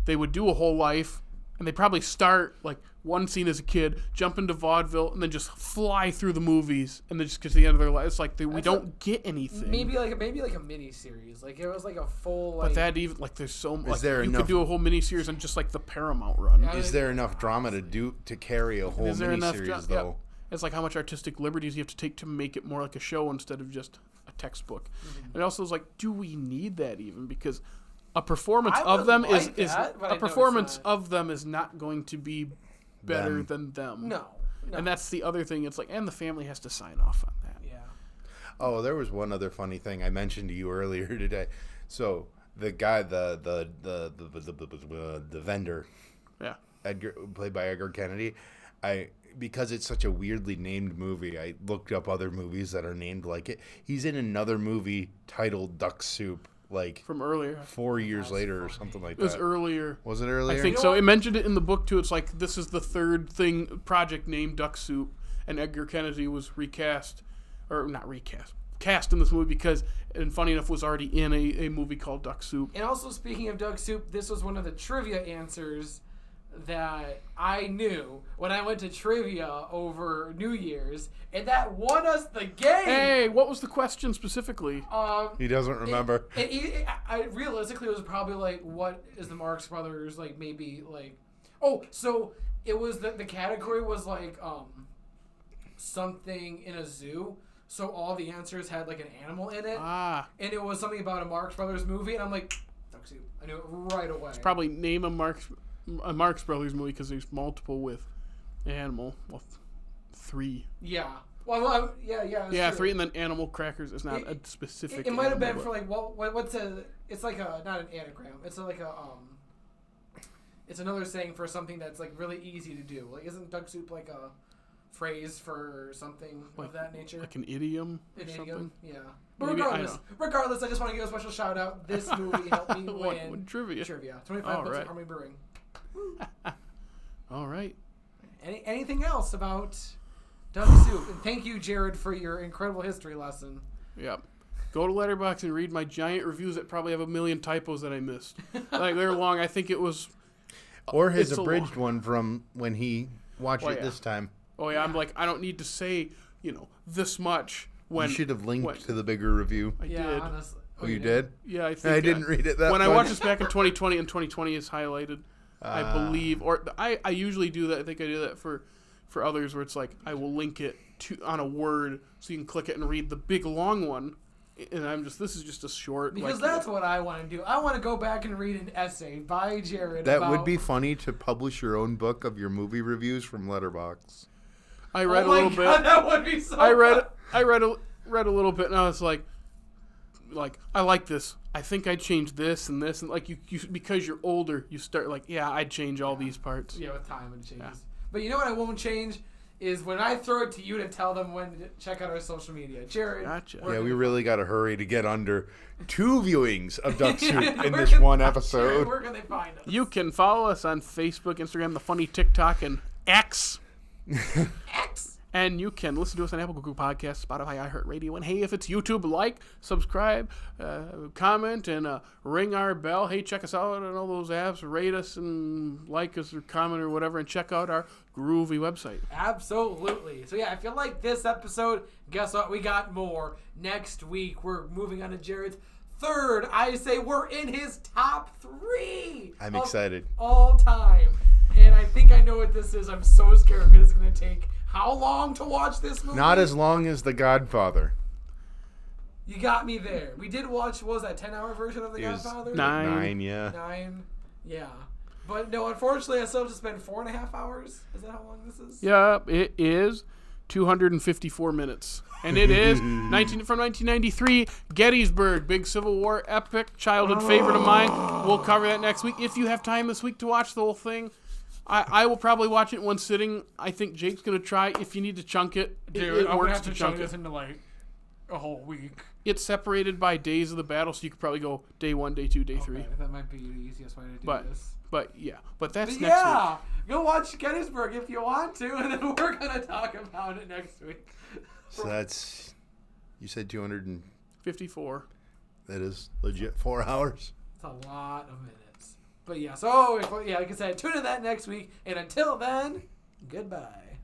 they would do a whole life, and they probably start like one scene as a kid, jump into vaudeville, and then just fly through the movies, and then just get to the end of their life. It's like we don't get anything. Maybe like a mini series. Like it was like a full. Like, but that even like there's so much. You could do a whole mini series on just like the Paramount run. Is there enough drama to carry a whole mini series though? Yep. It's like how much artistic liberties you have to take to make it more like a show instead of just a textbook. Mm-hmm. And also, it's like, do we need that even? Because a performance of them is not going to be better than them. No. And that's the other thing. It's like, and the family has to sign off on that. Yeah. Oh, there was one other funny thing I mentioned to you earlier today. So the guy, the vendor, Edgar, played by Edgar Kennedy, because it's such a weirdly named movie, I looked up other movies that are named like it. He's in another movie titled Duck Soup, like from earlier, 4 years later or something like that. It was earlier. Was it earlier? I think so. It mentioned it in the book too. It's like this is the third project named Duck Soup, and Edgar Kennedy was cast in this movie because, and funny enough, was already in a movie called Duck Soup. And also, speaking of Duck Soup, this was one of the trivia answers that I knew when I went to trivia over New Year's, and that won us the game. Hey, what was the question specifically? He doesn't remember. Realistically, it was probably like, what is the Marx Brothers, like, maybe, like... Oh, so it was, the category was, like, something in a zoo. So all the answers had, like, an animal in it. And it was something about a Marx Brothers movie, and I'm like, Duck Soup. I knew it right away. It's probably name a Marx Brothers movie because there's multiple with animal. Well, 3. Yeah. Well, yeah. 3, and then Animal Crackers is not a specific. It might have been for like what's a? It's like a not an anagram. It's like a It's another saying for something that's like really easy to do. Like, isn't Duck Soup like a phrase for something of that nature? Like an idiom. Something? Yeah. But regardless, I just want to give a special shout out. This movie helped me win trivia. 25 bucks at Harmony Brewing. All right. Anything else about Duck Soup? And thank you, Jared, for your incredible history lesson. Yep. Go to Letterboxd and read my giant reviews that probably have a million typos that I missed. Like, they're long. I think it was... Or his abridged one from when he watched it this time. Oh, yeah. I'm like, I don't need to say, this much when... You should have linked to the bigger review. I did. Honestly. Oh, you did? Yeah, I think... I didn't read it that When much. I watched this back in 2020, and 2020 is highlighted... I believe, or I usually do that. I think I do that for others, where it's like I will link it on a word so you can click it and read the big long one. And this is just a short. Because that's what I want to do. I want to go back and read an essay by Jared. That would be funny to publish your own book of your movie reviews from Letterboxd. I read a little bit. That would be so. I read a little bit, and I was like I like this. I think I'd change this and this, and like you because you're older, you start like, I'd change all these parts. Yeah, with time it changes. Yeah. But you know what I won't change is when I throw it to you to tell them when to check out our social media. Jared. Gotcha. Yeah, we really got to hurry to get under 2 viewings of Duck Soup in this one episode. Where can they find us? You can follow us on Facebook, Instagram, the funny TikTok, and X. And you can listen to us on Apple, Google Podcasts, Spotify, iHeartRadio. And hey, if it's YouTube, like, subscribe, comment, and ring our bell. Hey, check us out on all those apps. Rate us and like us or comment or whatever. And check out our groovy website. Absolutely. So, yeah, if you like this episode, guess what? We got more. Next week, we're moving on to Jared's third. I say we're in his top 3. I'm excited. All time. And I think I know what this is. I'm so scared it's going to take... How long to watch this movie? Not as long as The Godfather. You got me there. We did watch, what was that, 10-hour version of The Godfather? 9. Yeah. 9, yeah. But no, unfortunately, I still have to spend 4.5 hours. Is that how long this is? Yeah, it is 254 minutes. And it is from 1993, Gettysburg, big Civil War epic, childhood favorite of mine. We'll cover that next week. If you have time this week to watch the whole thing, I will probably watch it in one sitting. I think Jake's going to try. If you need to chunk it, Dude, I'm going to have to chunk this into like a whole week. It's separated by days of the battle, so you could probably go day 1, day 2, day 3. That might be the easiest way to do this. But that's next week. Yeah, go watch Gettysburg if you want to, and then we're going to talk about it next week. So that's You said 254. 54. That is legit 4 hours. It's a lot of minutes. But yeah, so like I said, tune in that next week. And until then, goodbye.